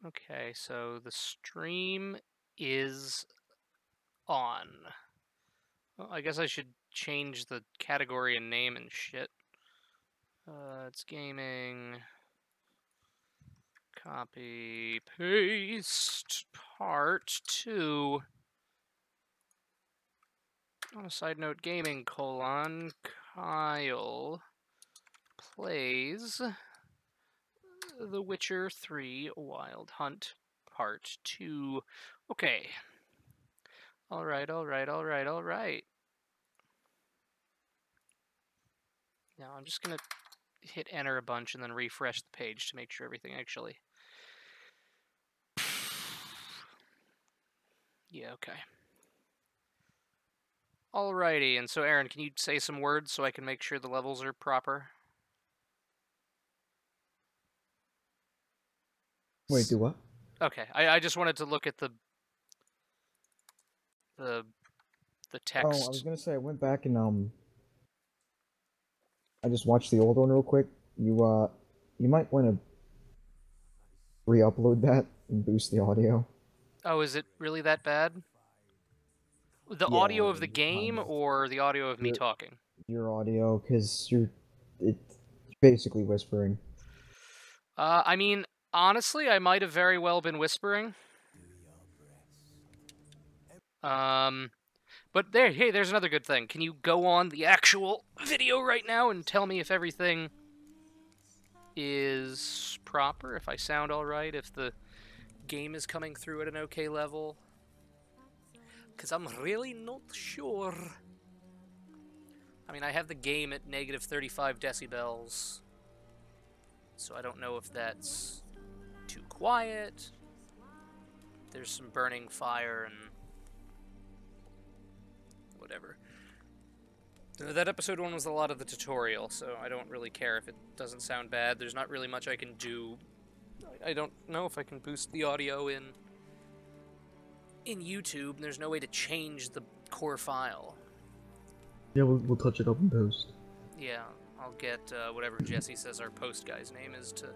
Okay, so the stream is on. Well, I guess I should change the category and name and shit. It's gaming. Copy, paste, part 2. On a side note, gaming, Kyle plays The Witcher 3 Wild Hunt, part 2. Okay. Alright. Now I'm just gonna hit enter a bunch and then refresh the page to make sure everything actually... Yeah, okay. Alrighty, and so Aaron, can you say some words so I can make sure the levels are proper? Wait, do what? Okay, I just wanted to look at the text. Oh, I was gonna say I went back and I just watched the old one real quick. You might want to re-upload that and boost the audio. Oh, is it really that bad? The Yeah, audio of the game or the audio of me Your- talking? Your audio, because it's basically whispering. I mean, honestly, I might have very well been whispering. But hey, there's another good thing. Can you go on the actual video right now and tell me if everything is proper, if I sound alright, if the game is coming through at an okay level? Because I'm really not sure. I mean, I have the game at negative 35 decibels, so I don't know if that's too quiet. There's some burning fire and whatever. That episode 1 was a lot of the tutorial, so I don't really care if it doesn't sound bad. There's not really much I can do. I don't know if I can boost the audio in YouTube. There's no way to change the core file. Yeah, we'll touch it up in post. Yeah, I'll get whatever Jesse says our post guy's name is to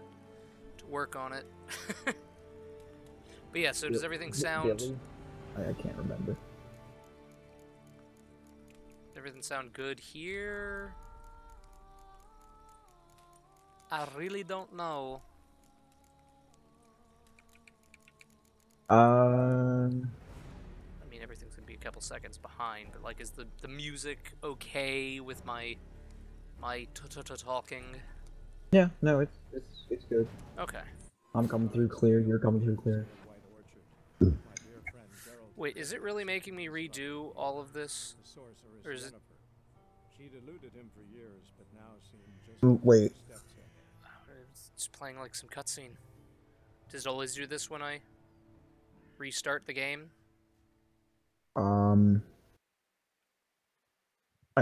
work on it. But yeah, so does everything sound... Billy? I can't remember. Everything sound good here? I really don't know. I mean, everything's gonna be a couple seconds behind, but like, is the music okay with my talking? Yeah, no, it's good. Okay. I'm coming through clear. You're coming through clear. Wait, is it really making me redo all of this? Or is it... Wait. It's playing like some cutscene. Does it always do this when I restart the game? I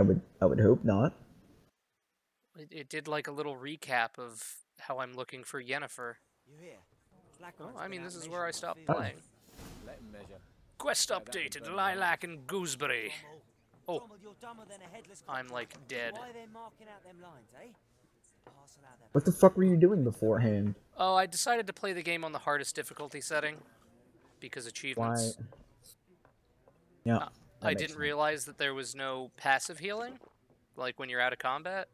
would hope not. It did like a little recap of how I'm looking for Yennefer. Oh, I mean, this is where I stopped playing. Quest updated, Lilac and Gooseberry. Oh, I'm like dead. What the fuck were you doing beforehand? Oh, I decided to play the game on the hardest difficulty setting because achievements. Why? Yeah. I didn't realize that there was no passive healing, like when you're out of combat.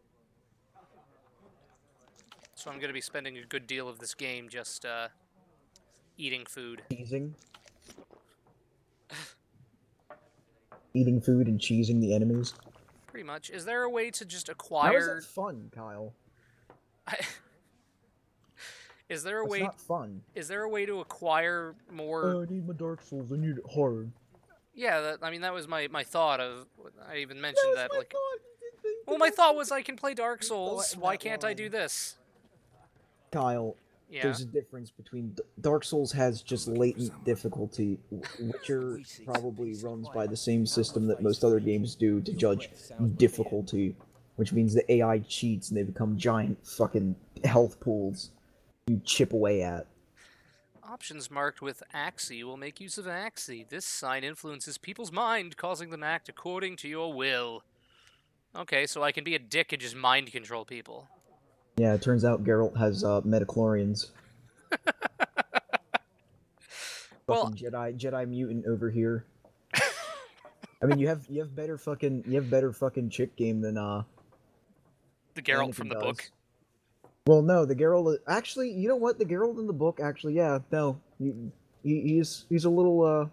So I'm going to be spending a good deal of this game just eating food. Cheesing? Eating food and cheesing the enemies? Pretty much. Is there a way to just acquire... How is that fun, Kyle? Is there a way... It's not fun. Is there a way to acquire more... Oh, I need my Dark Souls, I need it hard. Yeah, I mean, that was my thought of... I even mentioned that, like... Well, my thought was I can play Dark Souls, why can't I do this? Kyle, yeah. There's a difference between... Dark Souls has just latent difficulty. Witcher probably runs by the same system that most other games do to judge difficulty, which means the AI cheats and they become giant fucking health pools you chip away at. Options marked with Axie will make use of Axie. This sign influences people's mind, causing them to act according to your will. Okay, so I can be a dick and just mind control people. Yeah, it turns out Geralt has metachlorians. Well, Fucking Jedi mutant over here. I mean, you have better fucking chick game than the Geralt from Anakin the book. does. Well, no, the Geralt actually. You know what? The Geralt in the book actually, yeah, no, he's a little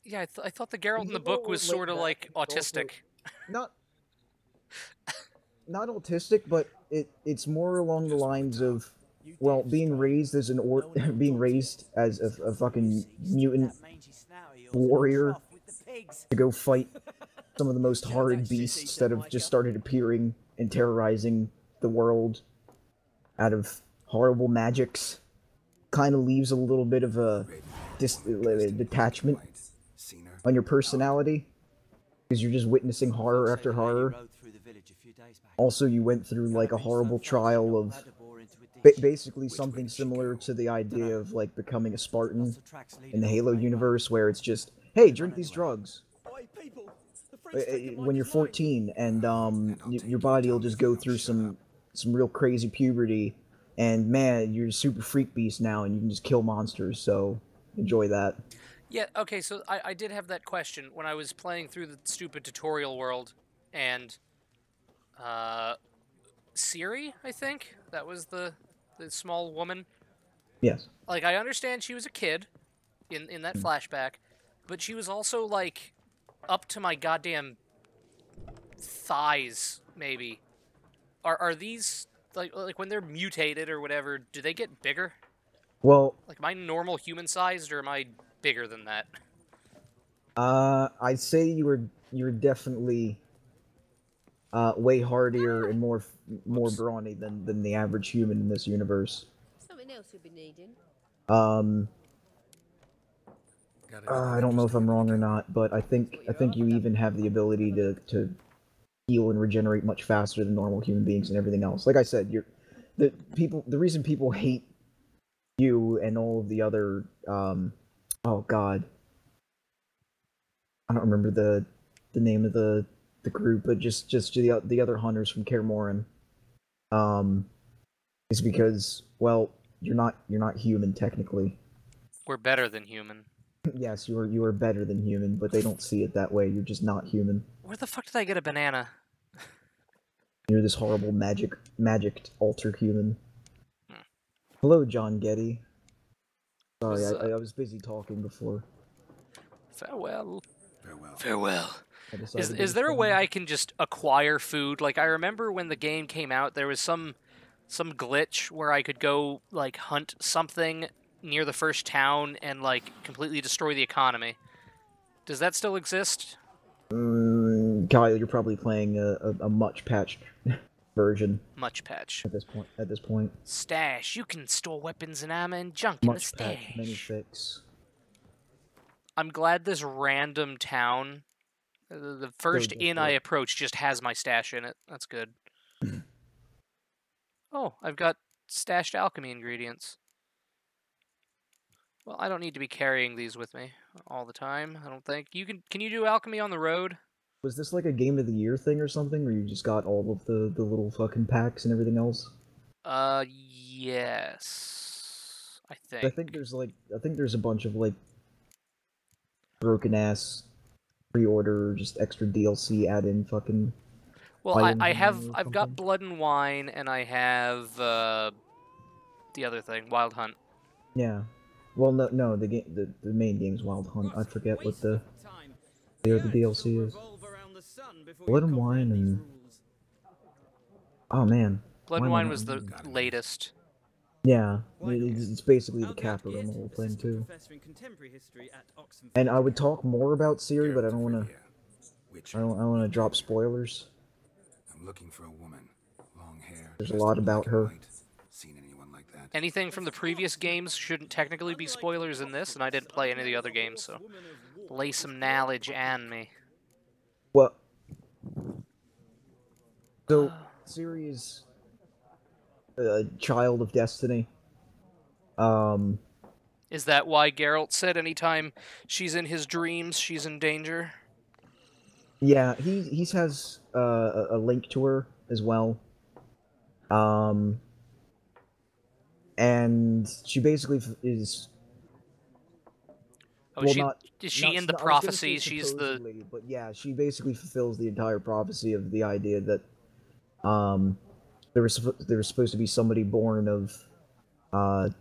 Yeah, I thought the Geralt he's in a the book little was sort laid of back, like and he's also autistic. not not autistic, but it's more along the lines of, well, being raised as being raised as a fucking mutant warrior to go fight some of the most horrid beasts that have just started appearing and terrorizing the world out of horrible magics kind of leaves a little bit of a detachment on your personality because you're just witnessing horror after horror. Also, you went through like a horrible trial of basically something similar to the idea of like becoming a Spartan in the Halo universe, where it's just, hey, drink these drugs when you're 14, and your body will just go through some real crazy puberty, and man, you're a super freak beast now, and you can just kill monsters. So enjoy that. Yeah, okay, so I did have that question when I was playing through the stupid tutorial world, and uh, Siri, I think that was the small woman. Yes. Like, I understand she was a kid in that flashback, but she was also like up to my goddamn thighs, maybe. Are these like when they're mutated or whatever? Do they get bigger? Well, Like, am I normal human sized, or am I bigger than that? I'd say you were definitely way hardier and more Whoops. brawny than the average human in this universe. Something else you'll be needing. Um, I don't know if I'm wrong or not, but I think you even have the ability to heal and regenerate much faster than normal human beings and everything else. Like I said, the reason people hate you and all of the other oh god, I don't remember the name of the group, but just the other hunters from Kaer Morhen, um, is because, well, you're not human technically. We're better than human. Yes, you are better than human, but they don't see it that way. You're just not human. Where the fuck did I get a banana? You're this horrible magic alter human. Hmm. Hello, John Getty. Sorry, Was I was busy talking before. farewell. Farewell. I Is decided to is there a way respond. I can just acquire food? Like, I remember when the game came out, there was some glitch where I could go like hunt something near the first town and like completely destroy the economy. Does that still exist? Kyle, you're probably playing a much patched version Much patch. at this point. At this point, Stash. You can store weapons and ammo and junk in the much patch, many stash. fix. I'm glad this random town, the So first inn I desolate. approach, just has my stash in it. That's good. Oh, I've got stashed alchemy ingredients. Well, I don't need to be carrying these with me all the time, I don't think. Can you do alchemy on the road? Was this like a game of the year thing or something, where you just got all of the little fucking packs and everything else? Yes. I I think. think there's a bunch of like broken ass pre-order, just extra DLC add in fucking Well, items I in have there or I've got something. blood and wine, and I have the other thing, wild hunt. Yeah. Well, no, the main game's Wild Hunt. I forget what the DLC is. Blood and Wine and, oh man, Blood why and am I wine not was the remembering? latest. Yeah, it's basically the capital on the whole thing too. And I would talk more about Siri, but I don't want to. I don't want to drop spoilers. I'm looking for a woman. Long hair. There's a lot about her. Seen anyone like that? Anything from the previous games shouldn't technically be spoilers in this, and I didn't play any of the other games, so lay some knowledge on me. Well, so Siri is a child of destiny. Um, Is that why Geralt said anytime she's in his dreams, she's in danger? yeah, he has a link to her as well. Um, and she basically is Oh, well, is she in the I was gonna say prophecy? She's the. supposedly, but yeah, she basically fulfills the entire prophecy of the idea that there was supposed to be somebody born of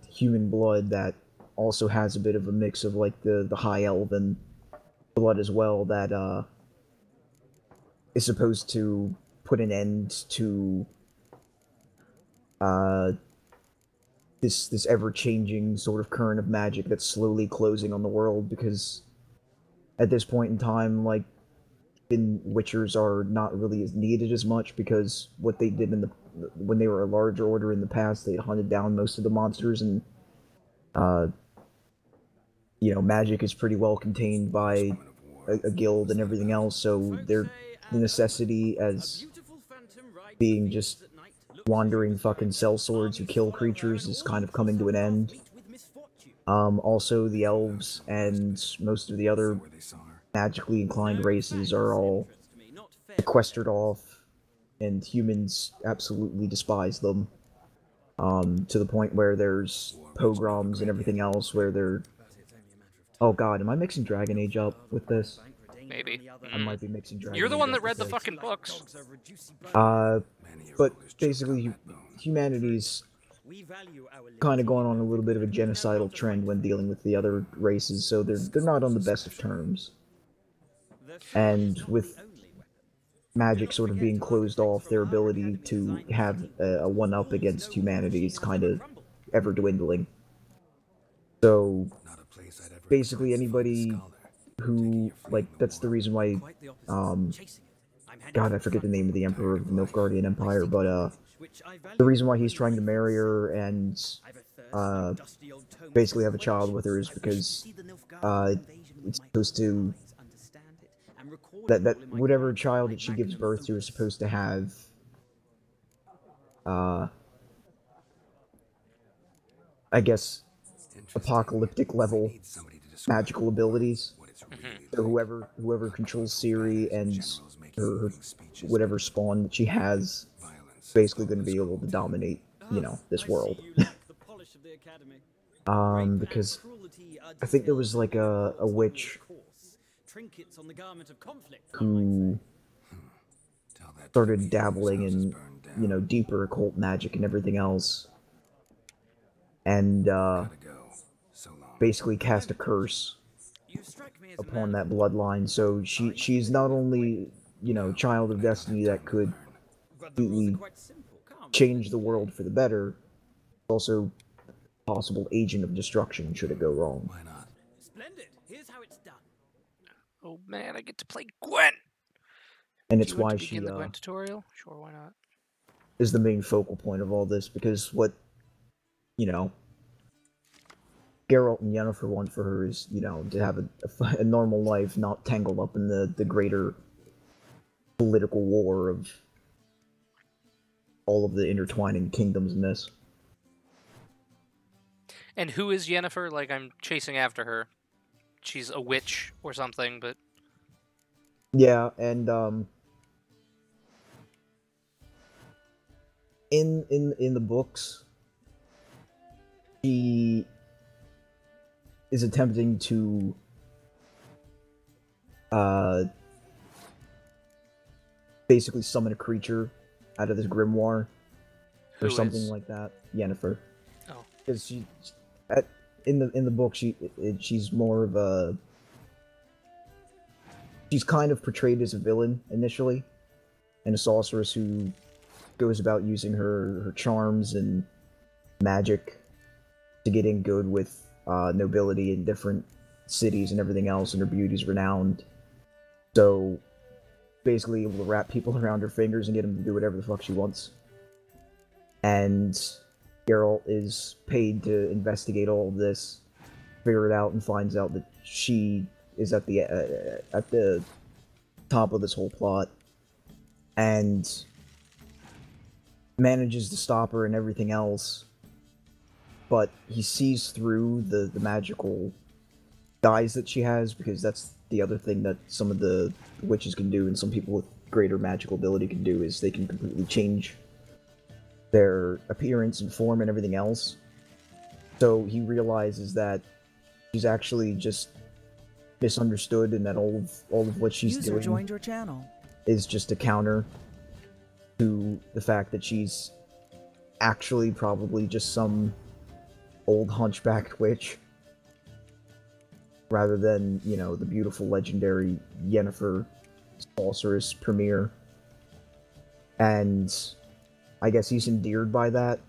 human blood that also has a bit of a mix of like the high elven blood as well that is supposed to put an end to uh, this ever changing sort of current of magic that's slowly closing on the world, because at this point in time, like, witchers are not really as needed as much, because what they did in the when they were a larger order in the past, they hunted down most of the monsters, and uh, magic is pretty well contained by a guild and everything else, so the necessity as being just wandering fucking sellswords who kill creatures is kind of coming to an end. Also, the elves and most of the other magically inclined races are all sequestered off, and humans absolutely despise them. To the point where there's pogroms and everything else where they're... Oh god, am I mixing Dragon Age up with this? Maybe. I might be mixing Dragon Age. You're the one up that read with the this. fucking books. But basically, humanity's kind of going on a little bit of a genocidal trend when dealing with the other races, so they're not on the best of terms. And with magic sort of being closed off, their ability to have a one-up against humanity is kind of ever dwindling. So basically anybody who, like, that's the reason why, God, I forget the name of the Emperor of the Nilfgaardian Empire, but the reason why he's trying to marry her and basically have a child with her is because it's supposed to... that whatever child that she gives birth to is supposed to have I guess apocalyptic level magical abilities. So whoever controls Ciri and her whatever spawn that she has is basically going to be able to dominate, this world. Because I think there was like a witch who started dabbling in, deeper occult magic and everything else, and basically cast a curse upon that bloodline. So she's not only, child of destiny that could completely change the world for the better, also possible agent of destruction should it go wrong. Why not? Splendid. Here's how it's done. Oh man, I get to play Gwen. And Do it's you want why to she begin the Gwen tutorial? Sure, why not? is the main focal point of all this, because what, Geralt and Yennefer want for her is, to have a normal life, not tangled up in the greater political war of all of the intertwining kingdoms in this. And who is Yennefer? Like, I'm chasing after her. She's a witch or something, but... Yeah, and, in the books, she is attempting to, basically summon a creature out of this grimoire, or something like that. Yennefer. Oh. Because in the book, she's more of a... She's kind of portrayed as a villain initially, and a sorceress who goes about using her charms and magic to get in good with nobility in different cities and everything else, and her beauty's renowned. So, basically able to wrap people around her fingers and get them to do whatever the fuck she wants. And Geralt is paid to investigate all of this, figure it out, and finds out that she is at the top of this whole plot, and manages to stop her and everything else, but he sees through the magical guise that she has, because that's the other thing that some of the witches can do, and some people with greater magical ability can do, is they can completely change their appearance and form and everything else. So he realizes that she's actually just misunderstood, and that all of what she's User doing joined your channel. is just a counter to the fact that she's actually probably just some old hunchback witch, rather than, you know, the beautiful, legendary Yennefer sorceress Premier. And I guess he's endeared by that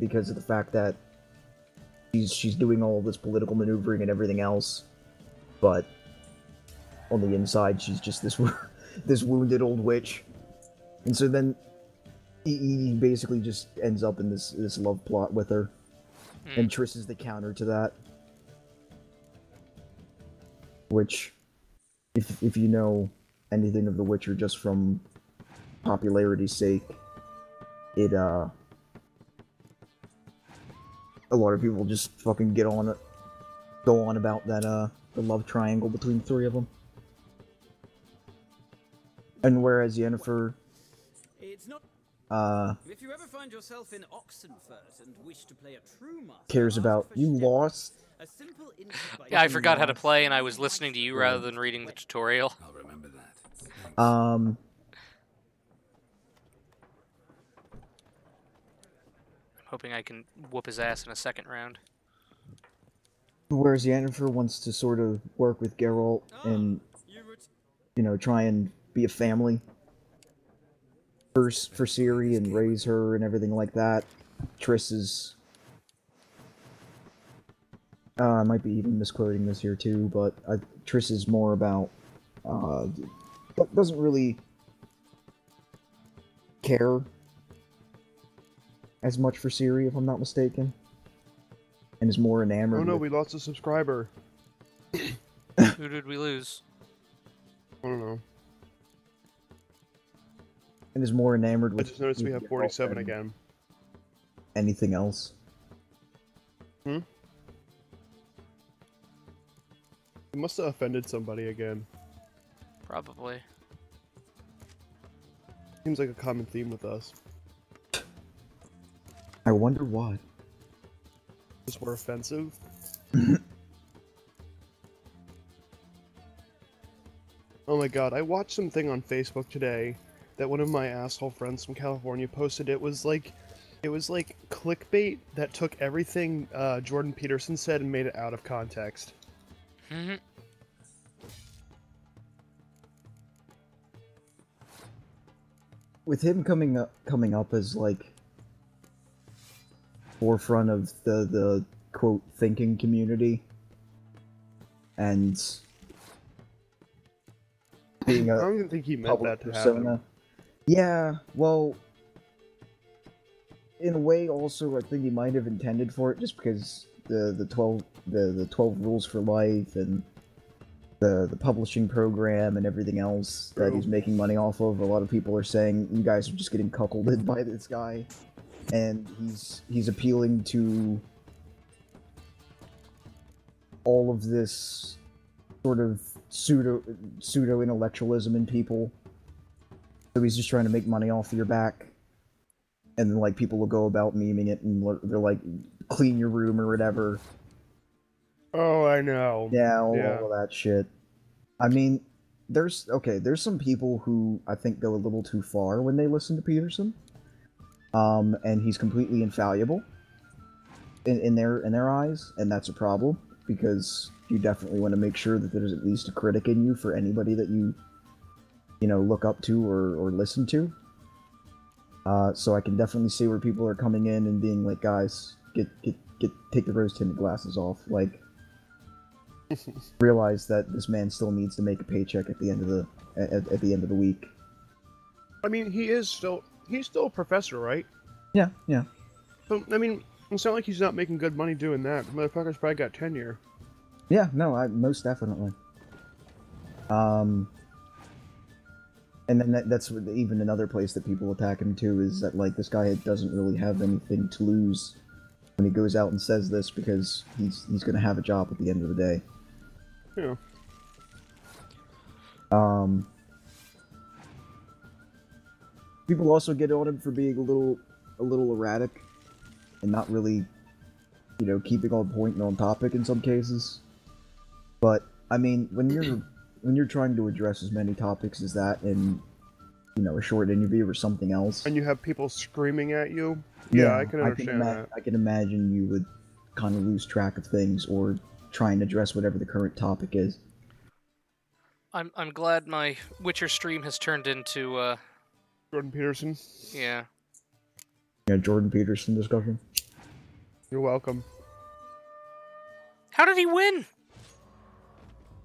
because of the fact that she's doing all this political maneuvering and everything else, but on the inside she's just this this wounded old witch. And so then he basically just ends up in this love plot with her, and Triss is the counter to that. Which, if you know anything of The Witcher just from popularity's sake, it a lot of people just fucking go on about that the love triangle between the three of them. And whereas Yennefer, It's not. If you ever find yourself in Oxenfurt and wish to play a true master, cares about you lost. a simple Yeah, I forgot how to play, and I was listening to you rather than reading the tutorial. I'll remember that. Thanks. I'm hoping I can whoop his ass in a second round. Whereas Yennefer wants to sort of work with Geralt and, you know, try and be a family for Ciri and raise her and everything like that. Triss is... I might be even misquoting this here too, but Triss is more about... doesn't really care as much for Ciri, if I'm not mistaken. And is more enamored Oh no, with... we lost a subscriber. Who did we lose? I don't know. And is more enamored I with... just noticed we have Geralt 47 than again. anything else. Hmm? We must have offended somebody again. Probably. Seems like a common theme with us. I wonder why. Just we're offensive. Oh my god, I watched something on Facebook today that one of my asshole friends from California posted. It was like clickbait that took everything Jordan Peterson said and made it out of context. With him coming up as like forefront of the quote thinking community and being I a don't even think he meant public that to persona. happen. Yeah, well, in a way, also I think he might have intended for it, just because the 12 rules for life and the publishing program and everything else that he's making money off of. A lot of people are saying you guys are just getting cuckolded by this guy, and he's appealing to all of this sort of pseudo intellectualism in people. So he's just trying to make money off your back, and then like people will go about memeing it, and they're like, clean your room or whatever. Oh, I know. Yeah, all Yeah. of that shit. I mean, there's some people who I think go a little too far when they listen to Peterson. And he's completely infallible in their eyes, and that's a problem, because you definitely want to make sure that there's at least a critic in you for anybody that you know, look up to or listen to. So I can definitely see where people are coming in and being like, guys, take the rose-tinted glasses off. Like, realize that this man still needs to make a paycheck at the end of the week. I mean, he's still a professor, right? Yeah. So, I mean, it's not like he's not making good money doing that. The motherfucker's probably got tenure. Yeah, no, most definitely. And then that's even another place that people attack him too, is that like this guy doesn't really have anything to lose when he goes out and says this, because he's gonna have a job at the end of the day. Yeah. People also get on him for being a little erratic and not really, you know, keeping on point and on topic in some cases. But I mean, when you're trying to address as many topics as that in a short interview or something else, And you have people screaming at you. Yeah, I can understand that. I can imagine you would kind of lose track of things or try and address whatever the current topic is. I'm glad my Witcher stream has turned into Jordan Peterson, yeah. Yeah, Jordan Peterson discussion. you're welcome. How did he win?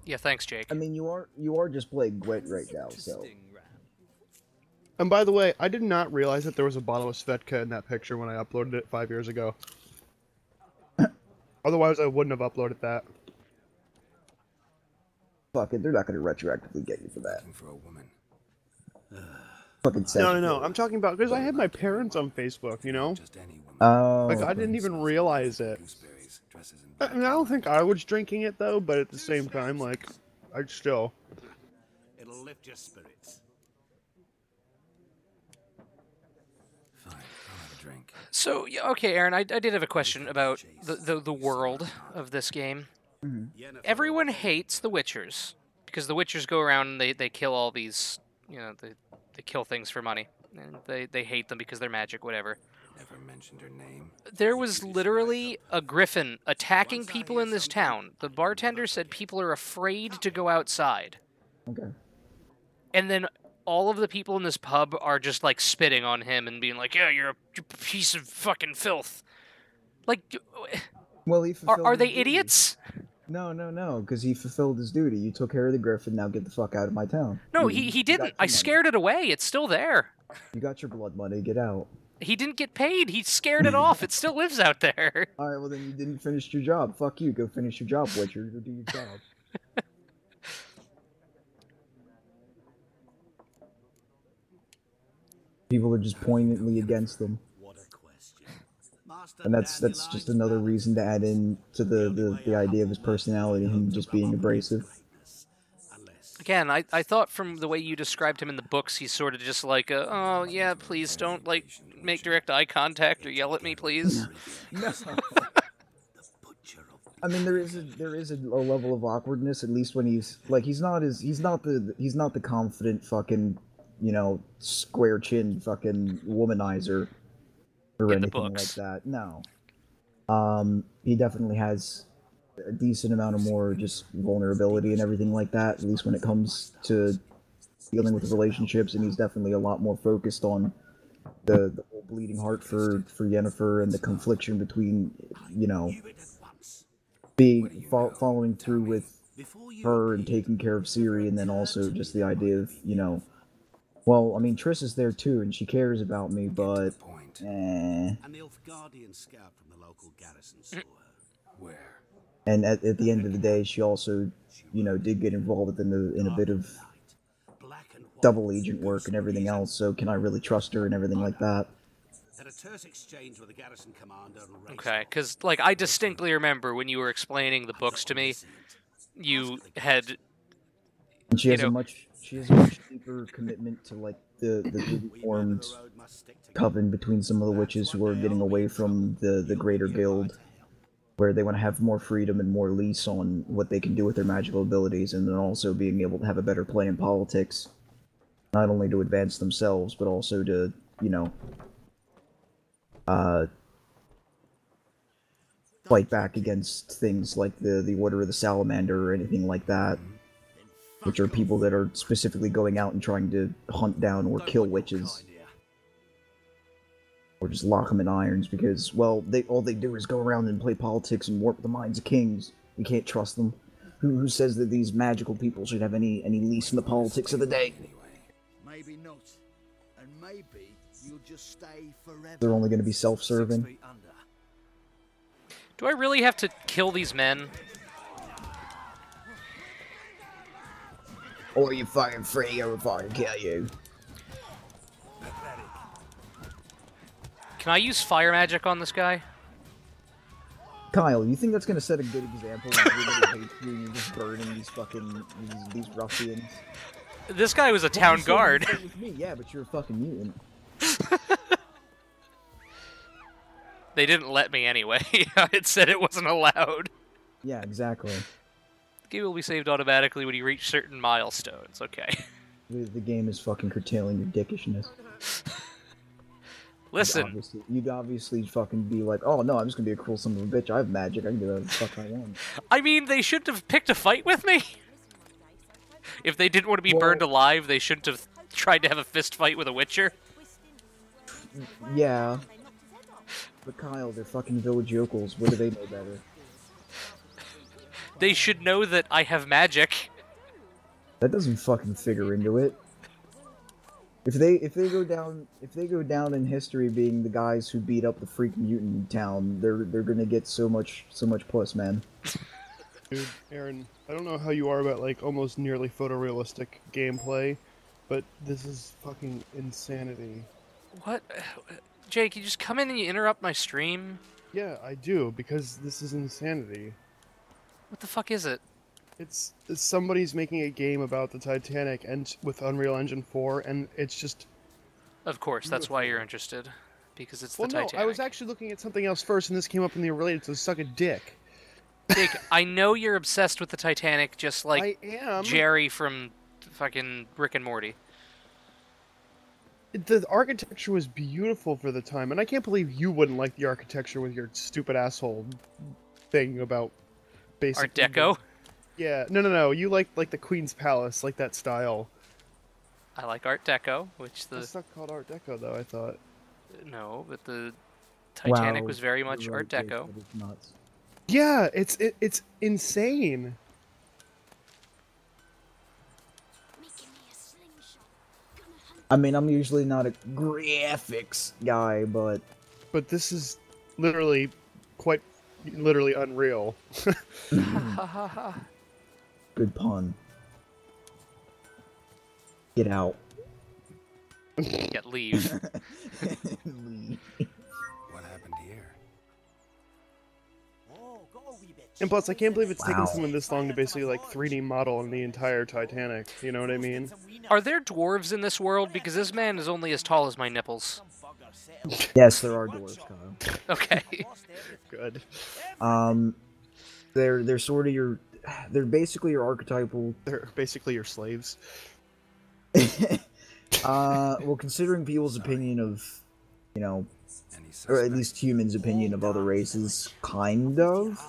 Yeah, thanks, Jake. I mean, you are just playing Gwent right now, so. And by the way, I did not realize that there was a bottle of Svedka in that picture when I uploaded it 5 years ago. Otherwise, I wouldn't have uploaded that. Fuck it, they're not gonna retroactively get you for that. Looking for a woman. Fucking No. I'm talking about because I had my parents on Facebook, you know? Just any woman. Oh. Like, I didn't even realize it. Gooseberries, dresses in I black. mean, I don't think I was drinking it, though, but at the same time, like, I'd still. It'll lift your spirits. Fine, I'll have a drink. So, yeah, okay, Aaron, I did have a question about the world of this game. Everyone hates the Witchers because the Witchers go around and they kill all these, they kill things for money. And they hate them because they're magic, whatever. Never mentioned her name. There was literally a griffin attacking people in this town. The bartender said people are afraid to go outside. Okay. And then all of the people in this pub are just, like, spitting on him and being like, yeah, you're a piece of fucking filth. Like, Well, he fulfilled are they his duty. idiots? No, because he fulfilled his duty. You took care of the griffin, now get the fuck out of my town. No, You he got didn't. your I money. scared it away. It's still there. You got your blood money, get out. He didn't get paid. He scared it off. It still lives out there. Alright, well then you didn't finish your job. Fuck you, go finish your job, Witcher. Go do your job. People are just poignantly against them. What a question. Master And that's just another reason to add in to the idea of his personality, him just being abrasive. Again, I thought from the way you described him in the books, he's sort of just like, oh, yeah, please don't, like, make direct eye contact or yell at me, please. No. I mean, there is a level of awkwardness, at least when he's not the confident fucking, square chin fucking womanizer or In the anything like books. that. No. He definitely has a decent amount of more just vulnerability and everything like that, at least when it comes to dealing with relationships, and he's definitely a lot more focused on the whole bleeding heart for Yennefer and the confliction between, following through with her and taking care of Ciri, and then also just the idea of, well, I mean, Triss is there too, and she cares about me, but, Point. An Nilfgaardian scout from the local garrison saw her. Where? And at the end of the day, she also, did get involved in a bit of Black and white. double agent work and everything else, so can I really trust her and everything like that? Had a terse exchange with the garrison commander and raised Okay, because, like, I distinctly remember when you were explaining the books to me, you had... And she has a much deeper commitment to, like, the newly formed coven between some of the witches who are getting away from the greater guild, where they want to have more freedom and more lease on what they can do with their magical abilities, and then also being able to have a better play in politics, not only to advance themselves, but also to, fight back against things like the Order of the Salamander or anything like that, which are people that are specifically going out and trying to hunt down or kill witches, or just lock them in irons because, well, all they do is go around and play politics and warp the minds of kings. We can't trust them. Who says that these magical people should have any lease in the politics of the day? Maybe not. And maybe you'll just stay forever. They're only going to be self-serving. 6 feet under. Do I really have to kill these men? Or you fucking free, or if I can kill you. Can I use fire magic on this guy? Kyle, you think that's going to set a good example when everybody hates you and you're just burning these fucking, these ruffians? This guy was a town You said you guard. said with me, yeah, but you're a fucking mutant. They didn't let me anyway. It said it wasn't allowed. Yeah, exactly. The game will be saved automatically when you reach certain milestones. Okay. The game is fucking curtailing your dickishness. Listen, You'd obviously fucking be like, oh no, I'm just gonna be a cruel son of a bitch. I have magic. I can do whatever the fuck I want. I mean, they shouldn't have picked a fight with me. If they didn't want to be Well- burned alive, they shouldn't have tried to have a fist fight with a Witcher. Yeah. But Kyle, they're fucking village yokels. What do they know better? They should know that I have magic. That doesn't fucking figure into it. If they go down in history being the guys who beat up the freak mutant in town, they're gonna get so much puss, man. Dude, Aaron, I don't know how you are about like almost nearly photorealistic gameplay, but this is fucking insanity. What? Jake, you just come in and you interrupt my stream? Yeah, I do, because this is insanity. What the fuck is it? It's somebody's making a game about the Titanic and with Unreal Engine 4, and it's just... Of course, that's why you're interested. Because it's Well, the no, Titanic. I was actually looking at something else first, and this came up in the related to suck a dick. Jake, I know you're obsessed with the Titanic, just like I am. Jerry from fucking Rick and Morty. The architecture was beautiful for the time, and I can't believe you wouldn't like the architecture with your stupid asshole thing about basic Art Deco? Yeah, no. You like the Queen's Palace, like that style. I like Art Deco, which the... That's not called Art Deco, though. I thought. No, but the Titanic Wow, was very much you're Art right, Jake, Deco. that is nuts. Yeah, it's insane. I mean, I'm usually not a graphics guy, but But this is literally quite literally unreal. good pun. Get out. Yeah, leave. What happened here? And plus, I can't believe it's taken Wow. someone this long to basically like 3D model on the entire Titanic. You know what I mean? Are there dwarves in this world? Because this man is only as tall as my nipples. Yes, there are dwarves, Kyle. Okay. Good. They're sort of they're basically your archetypal. They're basically your slaves. Well, considering people's opinion of, you know, Any or at suspect? least humans' opinion of other races, kind of.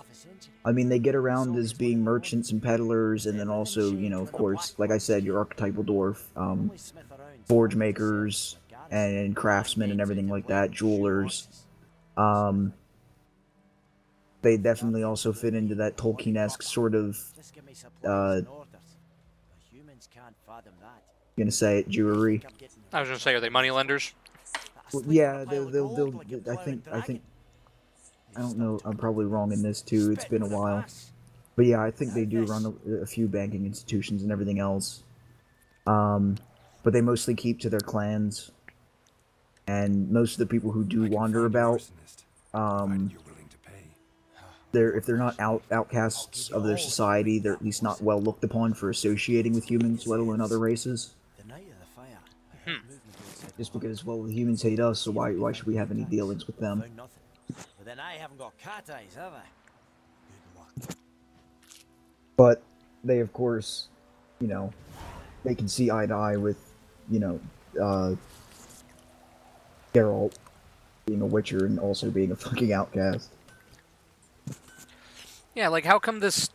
I mean, they get around as being merchants and peddlers, and then also, you know, of course, like I said, your archetypal dwarf, forge makers, and craftsmen and everything like that, jewelers. They definitely also fit into that Tolkien-esque sort of, gonna say it, Jewelry. I was gonna say, are they moneylenders? Well, yeah, they'll. I think. I don't know. I'm probably wrong in this too. It's been a while, but yeah, I think they do run a few banking institutions and everything else. But they mostly keep to their clans, and most of the people who do I can wander find a about, arsonist, provided you're willing to pay. if they're not outcasts of their society, they're at least not well looked upon for associating with humans, let alone other races. Just because, well, the humans hate us, so why should we have any dealings with them? But then I haven't got cat eyes, have I? But they, of course, you know, they can see eye to eye with, you know, Geralt being a witcher and also being a fucking outcast. Yeah, like how come this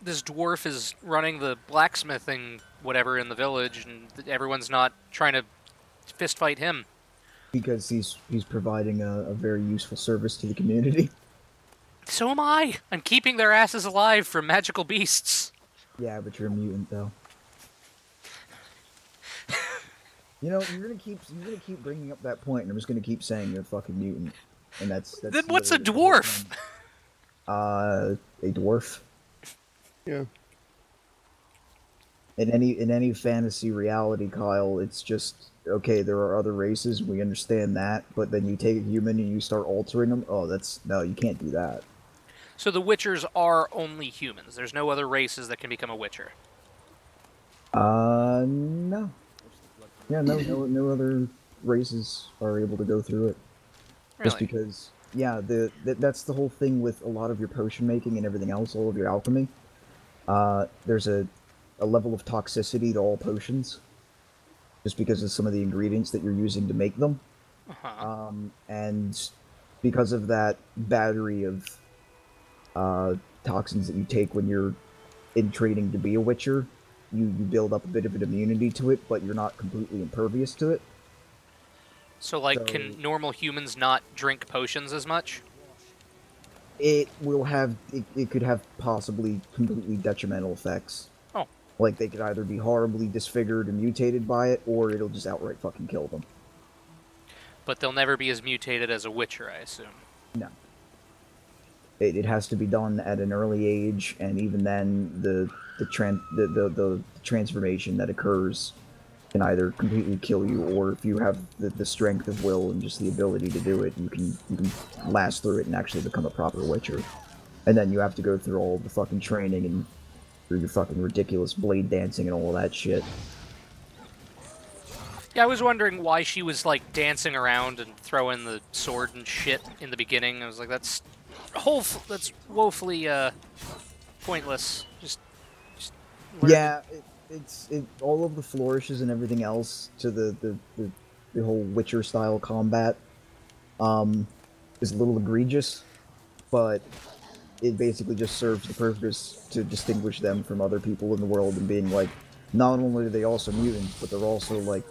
dwarf is running the blacksmithing whatever in the village, and everyone's not trying to fist fight him? Because he's providing a very useful service to the community. So am I. I'm keeping their asses alive from magical beasts. Yeah, but you're a mutant though. You know, you're gonna keep bringing up that point, and I'm just gonna keep saying you're a fucking mutant, and that's Then what's a literally the whole dwarf? thing. A dwarf. Yeah. In any fantasy reality, Kyle, it's just okay. There are other races, we understand that, but then you take a human and you start altering them. Oh, no, you can't do that. So the Witchers are only humans. There's no other races that can become a Witcher. No. Yeah, no other races are able to go through it. Just Really? because, yeah, that's the whole thing with a lot of your potion making and everything else, all of your alchemy. There's a level of toxicity to all potions, just because of some of the ingredients that you're using to make them. And because of that battery of toxins that you take when you're in training to be a Witcher, you build up a bit of an immunity to it, but you're not completely impervious to it. So, like, So- can normal humans not drink potions as much? It will have, it could have possibly completely detrimental effects. Oh. Like, they could either be horribly disfigured and mutated by it, or it'll just outright fucking kill them. But they'll never be as mutated as a Witcher, I assume. No. It has to be done at an early age, and even then, the transformation that occurs can either completely kill you, or if you have the strength of will and just the ability to do it, you can last through it and actually become a proper Witcher. And then you have to go through all the fucking training and through your fucking ridiculous blade dancing and all of that shit. Yeah, I was wondering why she was, like, dancing around and throwing the sword and shit in the beginning. I was like, that's woefully, pointless. Just learn. Yeah, it's all of the flourishes and everything else to the whole Witcher style combat is a little egregious, but it basically just serves the purpose to distinguish them from other people in the world, and being like, not only are they also mutants, but they're also like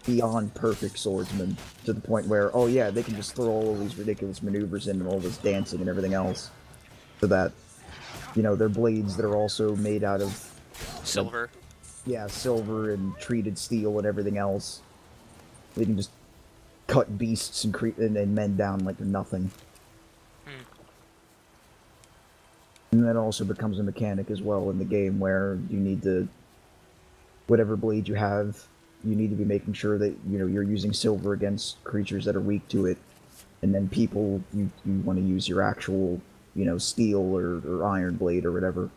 beyond perfect swordsmen, to the point where, oh yeah, they can just throw all of these ridiculous maneuvers in and all this dancing and everything else, so that, you know, their blades that are also made out of Silver. yeah, silver and treated steel and everything else. They can just cut beasts and men down like they're nothing. And that also becomes a mechanic as well in the game, where you need to, whatever blade you have, you need to be making sure that, you know, you're using silver against creatures that are weak to it, and then people, you want to use your actual, you know, steel or iron blade or whatever.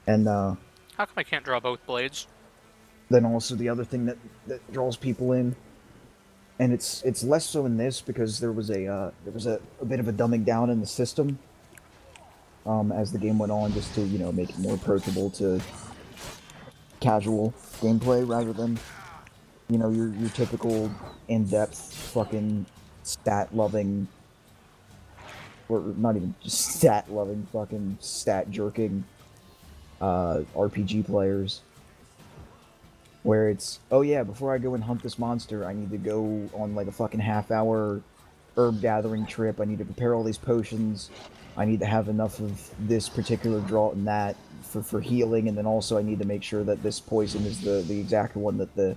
And How come I can't draw both blades? then also the other thing that draws people in, and it's less so in this because there was a bit of a dumbing down in the system as the game went on, just to, you know, make it more approachable to casual gameplay rather than, you know, your typical in-depth fucking stat-loving, or not even just stat-loving, fucking stat-jerking RPG players, where it's, oh yeah, before I go and hunt this monster, I need to go on like a fucking half-hour herb gathering trip, I need to prepare all these potions, I need to have enough of this particular draught and that for healing, and then also I need to make sure that this poison is the exact one that the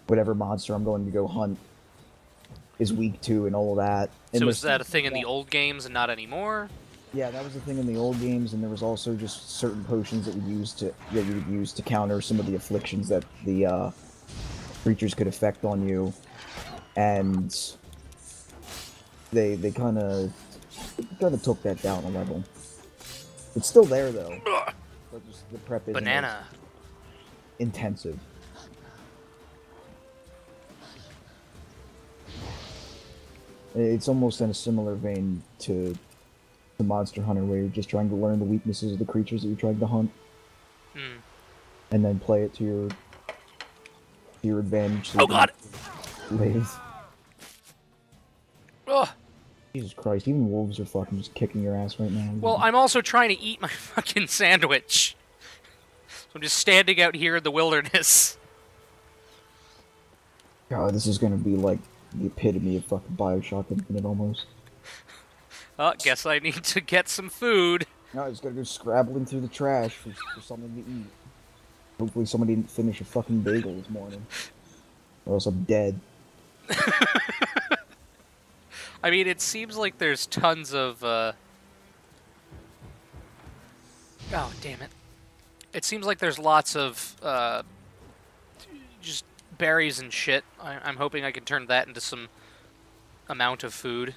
whatever monster I'm going to go hunt is weak to, and all of that. And So this- is that a thing in the old games and not anymore? Yeah, that was the thing in the old games, and there was also just certain potions that you would use to counter some of the afflictions that the creatures could affect on you, and they kind of took that down a level. It's still there though, but just the prep isn't as Banana. intensive. It's almost in a similar vein to Monster Hunter, where you're just trying to learn the weaknesses of the creatures that you're trying to hunt, and then play it to your advantage. So Oh you can god! live. Ugh. Jesus Christ! Even wolves are fucking just kicking your ass right now. Well, I'm also trying to eat my fucking sandwich. So I'm just standing out here in the wilderness. God, this is gonna be like the epitome of fucking Bioshock Infinite almost. Oh, guess I need to get some food. No, I just gotta go scrabbling through the trash for something to eat. Hopefully somebody didn't finish a fucking bagel this morning. Or else I'm dead. I mean, it seems like there's tons of, Oh, damn it. It seems like there's lots of, just berries and shit. I'm hoping I can turn that into some amount of food.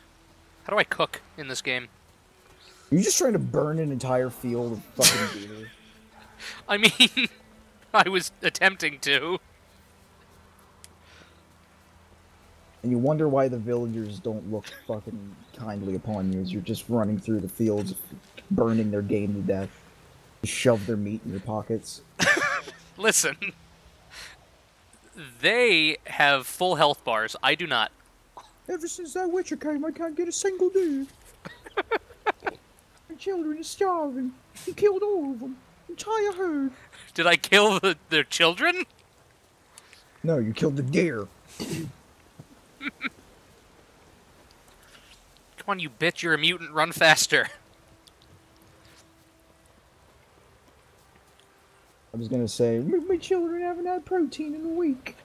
How do I cook in this game? Are you just trying to burn an entire field of fucking beer? I mean, I was attempting to. And you wonder why the villagers don't look fucking kindly upon you as you're just running through the fields, burning their game to death. You shove their meat in your pockets. Listen. They have full health bars. I do not. Ever since that Witcher came, I can't get a single dude. My children are starving. He killed all of them. Entire herd. Did I kill their children? No, you killed the deer. Come on, you bitch, you're a mutant, run faster. I was gonna say, my children haven't had protein in a week.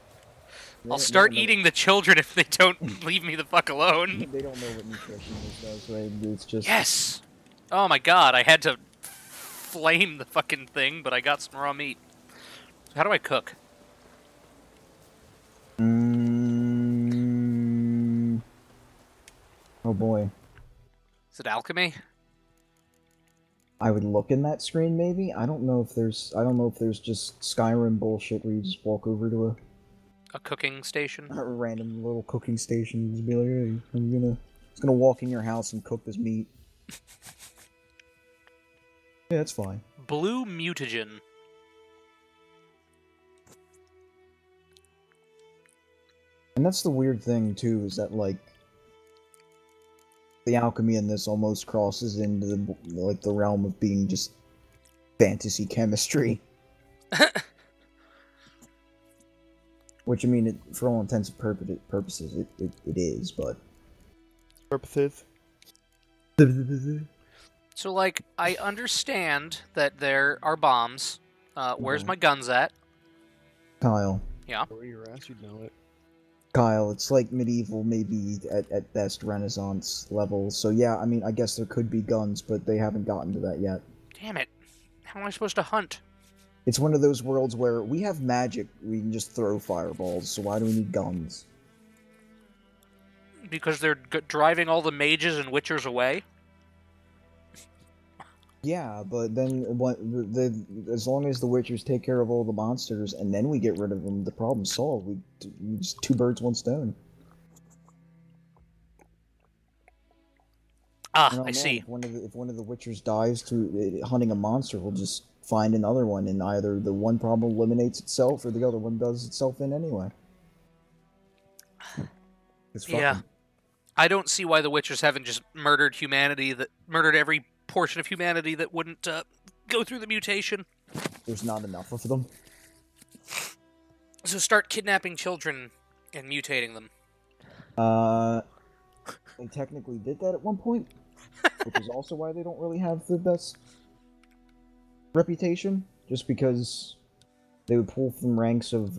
I'll start eating the children if they don't leave me the fuck alone. They don't know what nutrition is, though, so it's just... Yes! Oh my god, I had to flame the fucking thing, but I got some raw meat. How do I cook? Oh boy. Is it alchemy? I would look in that screen, maybe? I don't know if there's just Skyrim bullshit where you just walk over to A cooking station? a random little cooking station and just be like, hey, I'm gonna walk in your house and cook this meat. Yeah, that's fine. Blue mutagen. And that's the weird thing, too, is that, like, the alchemy in this almost crosses into the realm of being just fantasy chemistry. Which, I mean, for all intents and purposes, it is, but... Purposes. So, like, I understand that there are bombs. Where's my guns at? Kyle. Yeah. Or your ass, you'd know it. Kyle, it's like medieval, maybe at best Renaissance level. So yeah, I mean, I guess there could be guns, but they haven't gotten to that yet. Damn it. How am I supposed to hunt? It's one of those worlds where we have magic, we can just throw fireballs, so why do we need guns? Because they're driving all the mages and witchers away? Yeah, but then as long as the witchers take care of all the monsters and then we get rid of them, the problem's solved. We just two birds, one stone. Ah, You know, I man, see. If one of the witchers dies to hunting a monster, we'll just find another one, and either the one problem eliminates itself or the other one does itself in anyway. It's Yeah. fucking... I don't see why the witchers haven't just murdered humanity, murdered every portion of humanity that wouldn't go through the mutation. There's not enough of them. So start kidnapping children and mutating them. They technically did that at one point, which is also why they don't really have the best reputation, just because they would pull from ranks of,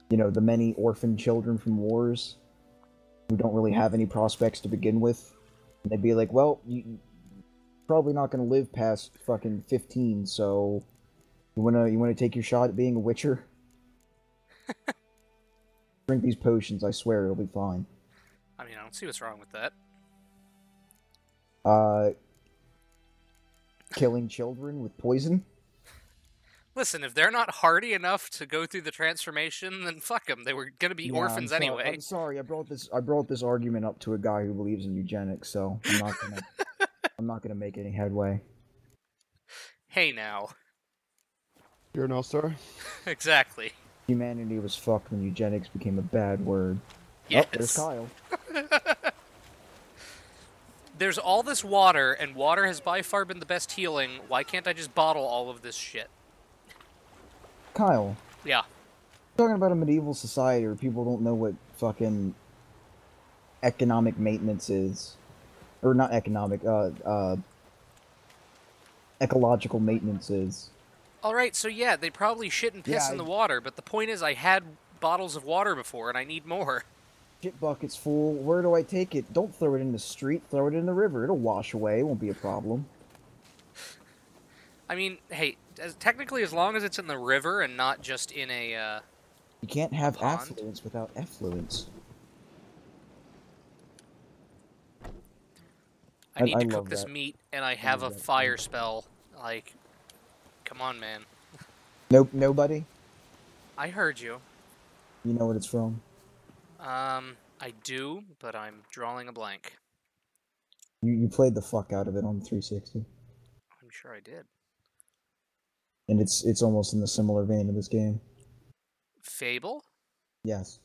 you know, the many orphan children from wars who don't really have any prospects to begin with. And they'd be like, well, you're probably not going to live past fucking 15, so you wanna take your shot at being a witcher? Drink these potions, I swear it'll be fine. I mean, I don't see what's wrong with that. Killing children with poison? Listen, if they're not hardy enough to go through the transformation, then fuck them. They were gonna be orphans anyway. I'm sorry. I brought this argument up to a guy who believes in eugenics, so I'm not gonna make any headway. Hey now. You're an all-star? Exactly. Humanity was fucked when eugenics became a bad word. Yes. Oh, there's Kyle. There's all this water, and water has by far been the best healing. Why can't I just bottle all of this shit? Kyle. Yeah. Talking about a medieval society where people don't know what fucking economic maintenance is. Or not economic, ecological maintenance is. Alright, so yeah, they probably shit and piss Yeah, in the water, but the point is I had bottles of water before, and I need more. Shit bucket's full. Where do I take it? Don't throw it in the street. Throw it in the river. It'll wash away. It won't be a problem. I mean, hey, technically as long as it's in the river and not just in a, You can't have pond. affluence without effluence. I need I to cook love this that. meat, and I have a love that. fire spell. Like, come on, man. Nope, nobody. I heard you. You know what it's from. I do, but I'm drawing a blank. You played the fuck out of it on 360, I'm sure I did. and it's almost in the similar vein of this game. Fable? Yes.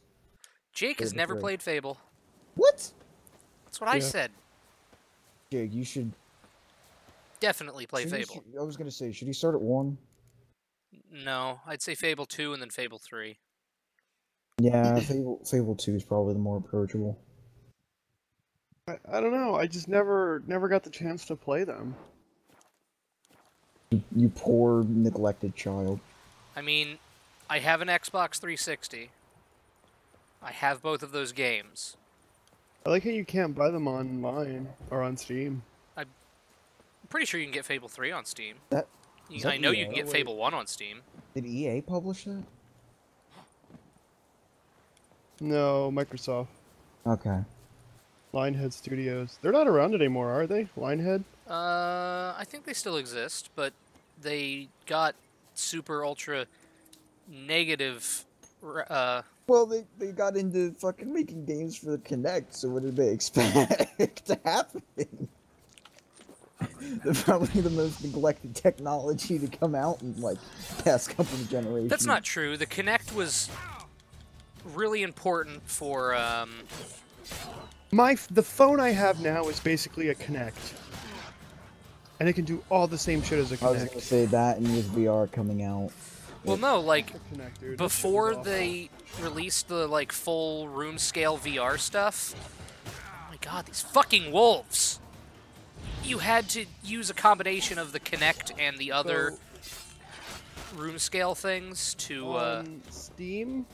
Jake has Fable never 3. played Fable. What? That's what I Yeah. said. Jake, you should. Definitely play should he- Fable. I was gonna say, should he start at 1? No, I'd say Fable 2 and then Fable 3. Yeah, Fable 2 is probably the more approachable. I don't know. I just never got the chance to play them. You poor neglected child. I mean, I have an Xbox 360. I have both of those games. I like how you can't buy them online or on Steam. I'm pretty sure you can get Fable 3 on Steam. That is that I know you EA? can get Wait. Fable 1 on Steam. Did EA publish that? No, Microsoft. Okay. Lionhead Studios. They're not around anymore, are they? Lionhead? I think they still exist, but they got super ultra negative. Well, they got into fucking making games for the Kinect, so what did they expect to happen? They're probably the most neglected technology to come out in, like, past couple of generations. That's not true. The Kinect was really important for. The phone I have now is basically a Kinect. And it can do all the same shit as a I was gonna Kinect. say that, and with VR coming out. Well, no, like Kinect, dude. before they released the like full room scale VR stuff. Oh my god, these fucking wolves! You had to use a combination of the Kinect and the other room scale things to. On Steam,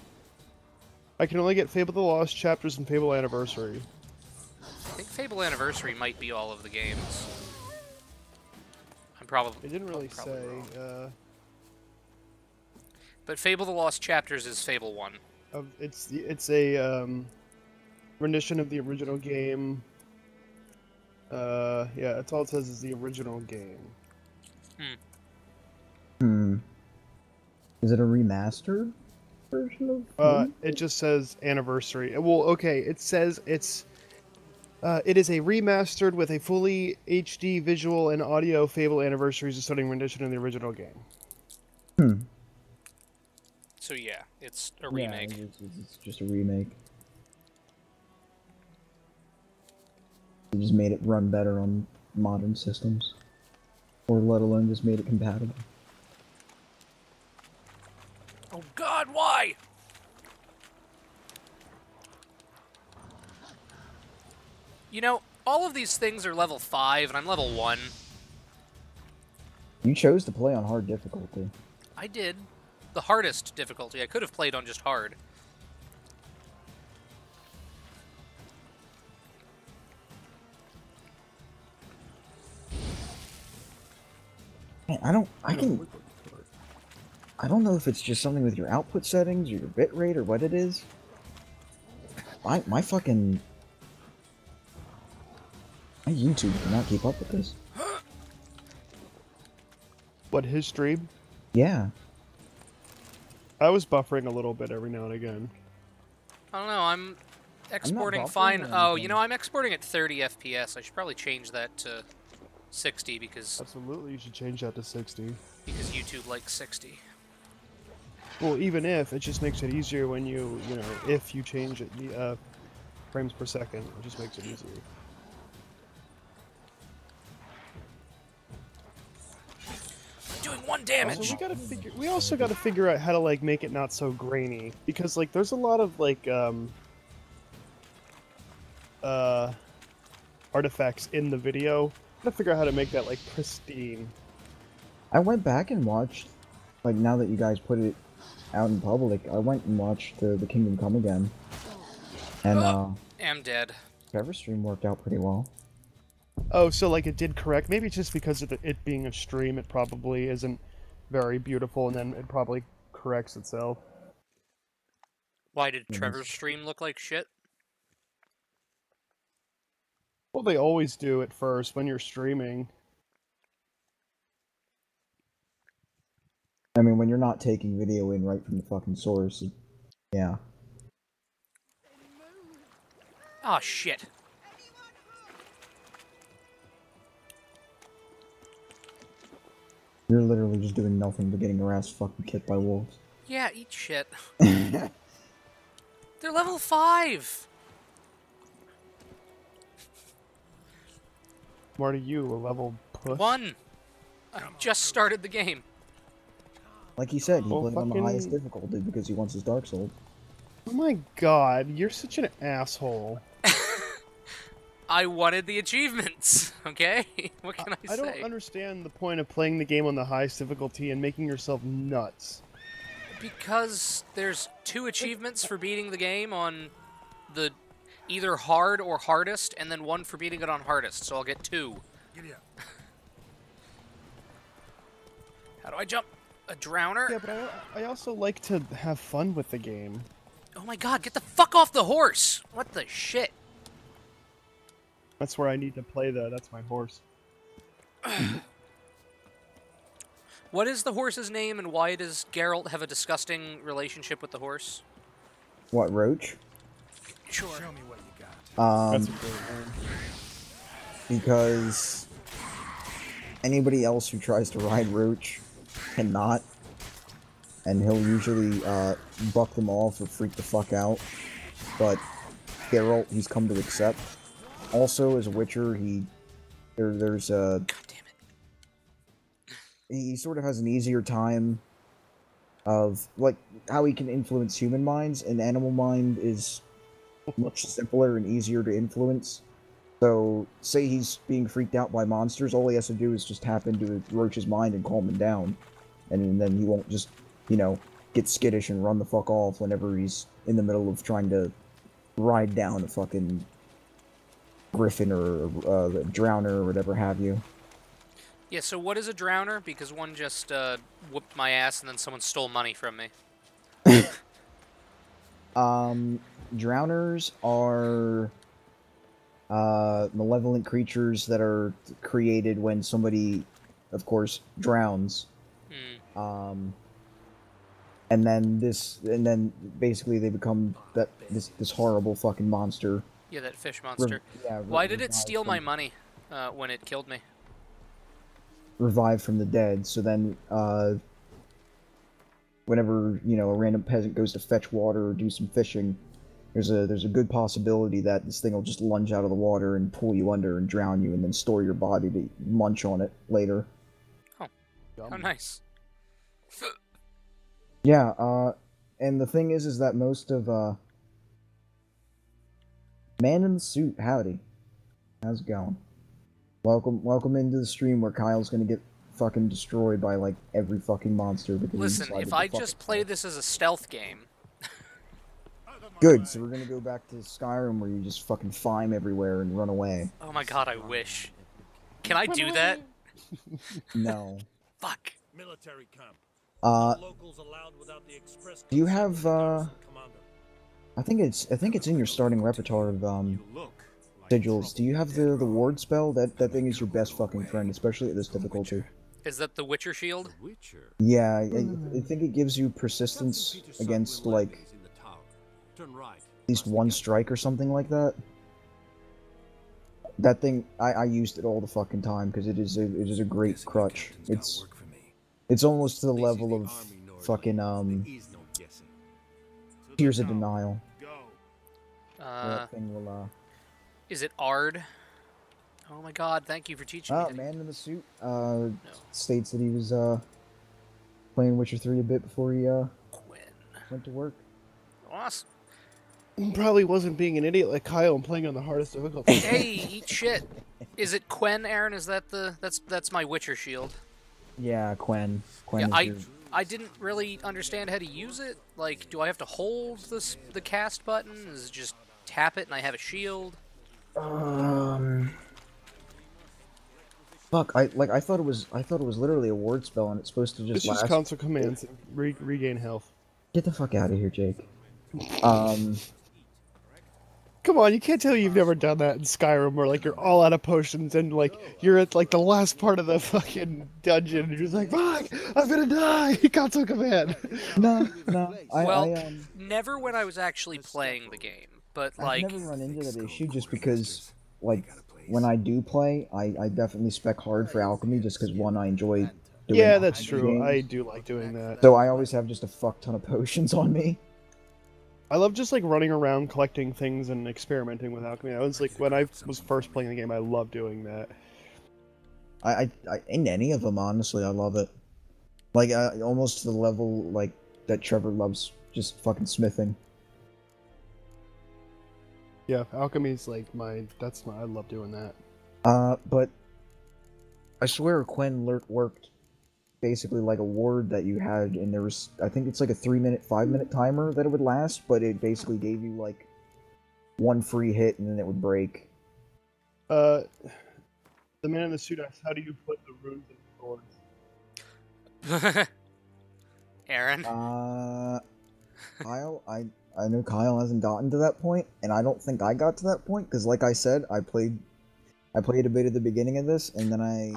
I can only get Fable the Lost Chapters and Fable Anniversary. I think Fable Anniversary might be all of the games. I'm probably. It didn't really probably say. wrong. But Fable the Lost Chapters is Fable 1. It's a rendition of the original game. Yeah, that's all it says is the original game. Is it a remastered version of? It just says Anniversary. Well, okay, it says it is a remastered with a fully HD visual and audio Fable Anniversary is a stunning rendition of the original game. So yeah, it's a remake. Yeah, it's just a remake. They just made it run better on modern systems. Or let alone just made it compatible. Oh god, why? You know, all of these things are level 5, and I'm level 1. You chose to play on hard difficulty. I did. The hardest difficulty. I could have played on just hard. Man, I don't know if it's just something with your output settings or your bitrate or what it is. My YouTube cannot keep up with this. What, his stream? Yeah. I was buffering a little bit every now and again. I don't know, I'm exporting buffering fine. or Oh, you anything. know, I'm exporting at 30 FPS. I should probably change that to 60 because Absolutely, you should change that to 60. YouTube likes 60. Well, even if, it just makes it easier when you know, if you change it, the frames per second, it just makes it easier. Doing 1 damage. So we also gotta figure out how to like make it not so grainy, because like there's a lot of like artifacts in the video. Gotta figure out how to make that like pristine. I went back and watched, like, now that you guys put it out in public, I went and watched the Kingdom Come Again. And, I'm dead. Trevor's stream worked out pretty well. Oh, so like it did correct. Maybe just because of it being a stream, it probably isn't very beautiful, and then it probably corrects itself. Why did Trevor's stream look like shit? Well, they always do at first when you're streaming. I mean, when you're not taking video in right from the fucking source, yeah. Oh, shit. You're literally just doing nothing but getting your ass fucking kicked by wolves. Yeah, eat shit. They're level 5! Marty, you a level puss? 1! I just started the game. Like he said, he Well, played on the fucking- highest difficulty because he wants his Dark Souls. Oh my god, you're such an asshole. I wanted the achievements, okay? What can I I say? don't understand the point of playing the game on the highest difficulty and making yourself nuts. Because there's 2 achievements for beating the game on the either hard or hardest, and then 1 for beating it on hardest, so I'll get 2. Giddy up. How do I jump? A drowner? Yeah, but I also like to have fun with the game. Oh my god, get the fuck off the horse! What the shit? That's where I need to play that's my horse. What is the horse's name, and why does Geralt have a disgusting relationship with the horse? What, Roach? Sure. Show me what you got. That's a great name. Because anybody else who tries to ride Roach cannot, and he'll usually buck them off or freak the fuck out. But Geralt, he's come to accept. Also, as a Witcher, there's a God damn it. he sort of has an easier time of like how he can influence human minds, and animal mind is much simpler and easier to influence. So, say he's being freaked out by monsters, all he has to do is just tap into Roach's mind and calm him down. And then he won't just, you know, get skittish and run the fuck off whenever he's in the middle of trying to ride down a fucking griffin or a drowner or whatever have you. Yeah, so what is a drowner? Because one just whooped my ass and then someone stole money from me. Drowners are malevolent creatures that are created when somebody, of course, drowns. And then basically they become this horrible fucking monster. Yeah, that fish monster. Why did it steal my money when it killed me? Revived from the dead. So then, whenever a random peasant goes to fetch water or do some fishing, there's a good possibility that this thing will just lunge out of the water and pull you under and drown you, and then store your body to munch on it later. Oh, how nice. Yeah. And the thing is that most of Man in the Suit, howdy. How's it going? Welcome into the stream where Kyle's gonna get fucking destroyed by like every fucking monster because he Listen, decided if to I fuck just it. play this as a stealth game, Good, so we're gonna go back to Skyrim where you just fucking climb everywhere and run away. oh my god, I wish. Can I do that? No. Fuck. Military camp. Uh, Locals allowed without the express do you have commander. I think it's in your starting repertoire of sigils. Do you have the ward spell? That thing is your best fucking friend, especially at this difficulty. Is that the Witcher shield? Yeah, I think it gives you persistence against like at least one strike or something like that. That thing, I used it all the fucking time because it is a great crutch. It's almost to the level of fucking Tears of Denial. That thing will Is it Ard? Oh my god, thank you for teaching me. Man in the Suit states that he was playing Witcher 3 a bit before he went to work. Awesome. Probably wasn't being an idiot like Kyle and playing on the hardest difficulty. Hey, eat shit. Is it Quen, Aaron? Is that that's my Witcher shield? Yeah, Quen. Yeah, is your... I didn't really understand how to use it. Like, do I have to hold the cast button? Is it just tap it and I have a shield? Fuck, I thought it was literally a word spell and it's supposed to just It's last. just console commands and regain health. Get the fuck out of here, Jake. Come on, you can't tell me you've never done that in Skyrim where like you're all out of potions and like you're at like the last part of the fucking dungeon and you're just like, fuck, I'm gonna die! Console command! No. Well, never when I was actually playing the game. But I've like, never run into that issue just because, like, when I do play, I definitely spec hard for alchemy just because, one, I enjoy doing Yeah, that's alchemy true. games. I do like doing that. So I always have just a fuck ton of potions on me. I love just like running around collecting things and experimenting with alchemy. I was like when I was first playing the game, I loved doing that. I in any of them, honestly, I love it. Like, almost to the level, like, that Trevor loves just fucking smithing. Yeah, alchemy's like I love doing that. But I swear Quen worked basically like a ward that you had, and there was, I think it's like a 3-minute, 5-minute timer that it would last, but it basically gave you like one free hit and then it would break. The man in the suit asks, "How do you put the runes in the swords?" Aaron. Kyle, I know Kyle hasn't gotten to that point, and I don't think I got to that point because, like I said, I played a bit at the beginning of this, and then I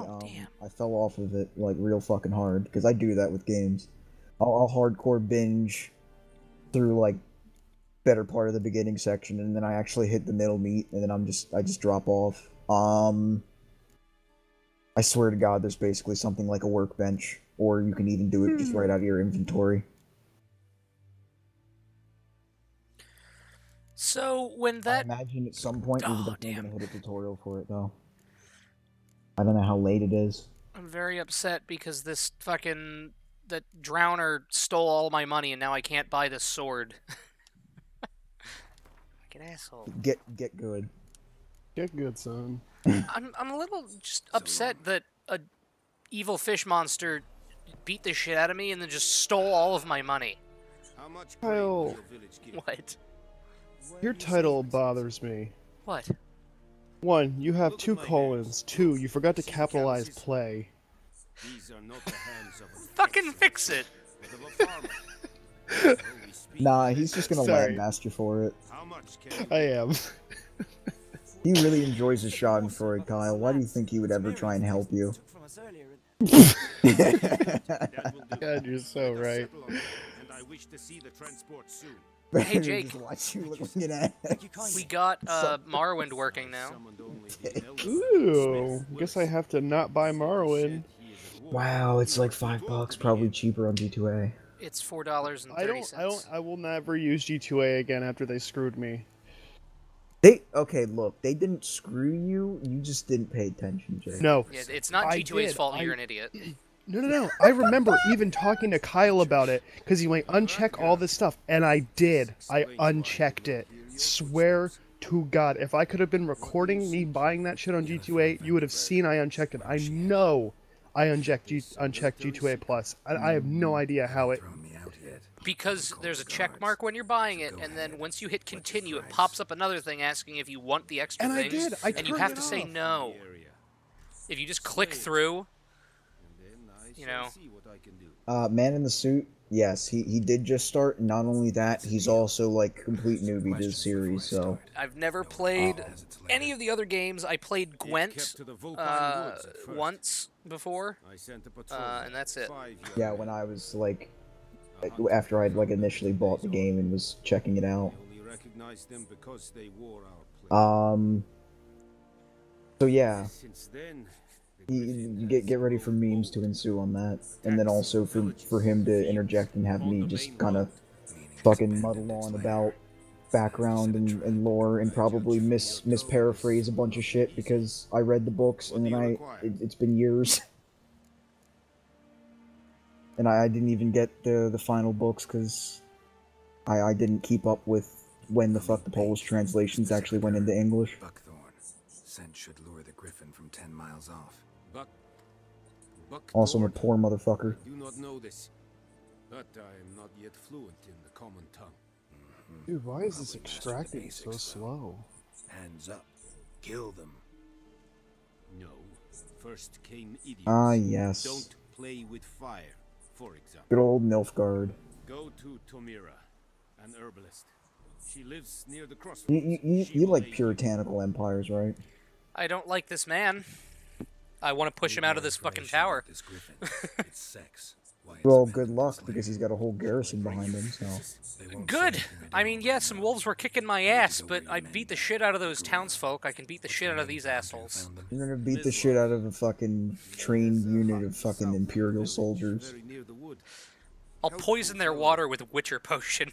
fell off of it like real fucking hard because I do that with games. I'll hardcore binge through like better part of the beginning section, and then I actually hit the middle meat, and then I just drop off. I swear to God, there's basically something like a workbench, or you can even do it just right out of your inventory. So when I that imagine at some point we're Oh, definitely damn. gonna hit a tutorial for it, though. I don't know how late it is. I'm very upset because that drowner stole all my money and now I can't buy this sword. Like an asshole. Get good. Get good, son. I'm a little just upset that a evil fish monster beat the shit out of me and then just stole all of my money. How much Kyle, What? your title bothers me. What? 1, you have 2 colons. 2, you forgot to capitalize play. These are not the hands of a Fucking fix it. but of a farmer. Nah, he's just gonna Sorry. lambast you for it. How much can I am. He really enjoys his schadenfreude, Kyle. Why do you think he would ever try and help you? God, you're so right. And I wish to see the transport soon. Hey, Jake. Just watch you looking at it. We got Morrowind working now. Summoned only the elders. Ooh, guess I have to not buy Morrowind. Wow, it's like $5, probably cheaper on G2A. It's $4.30. I will never use G2A again after they screwed me. Okay, look, they didn't screw you, you just didn't pay attention, Jake. No. Yeah, it's not I G2A's did. fault. You're an idiot. No. I remember even talking to Kyle about it, because he went, uncheck all this stuff, and I did. I unchecked it. Swear to God, if I could have been recording me buying that shit on G2A, you would have seen I unchecked it. I know I unchecked G2A Plus. I have no idea how it... Because there's a check mark when you're buying it, and then once you hit continue, it pops up another thing asking if you want the extra And I things, did. I and you turned have it to say off. no. If you just click through, you know. Man in the Suit, yes, he did just start, and not only that, he's also, like, complete newbie to the series, so... I've never played any of the other games. I played Gwent once before, and that's it. Yeah, when I was, like... After I'd, like, initially bought the game and was checking it out. So yeah, you get ready for memes to ensue on that, and then also for him to interject and have me just kind of fucking muddle on about background and lore and probably misparaphrase a bunch of shit because I read the books and then it's been years. And I didn't even get the final books because I didn't keep up with when the fuck the Polish translations actually went into English. Buckthorn. Scent should lure the griffin from 10 miles off. Also, I'm a poor motherfucker. I do not know this, but I am not yet fluent in the common tongue. Dude, why is this extracting so slow? Hands up. Kill them. No. First came idiots. Ah, yes. Don't play with fire, for example. Good old Nilfgaard. Go to Tomira, an herbalist. She lives near the crossroads. You like puritanical empires, right? I don't like this man. I want to push him out of this fucking tower. This griffin. It's sex. Well, good luck, because he's got a whole garrison behind him, so... Good! I mean, yeah, some wolves were kicking my ass, but I beat the shit out of those townsfolk. I can beat the shit out of these assholes. You're gonna beat the shit out of a fucking trained unit of fucking Imperial soldiers. Very near the wood. I'll poison their water with a Witcher potion.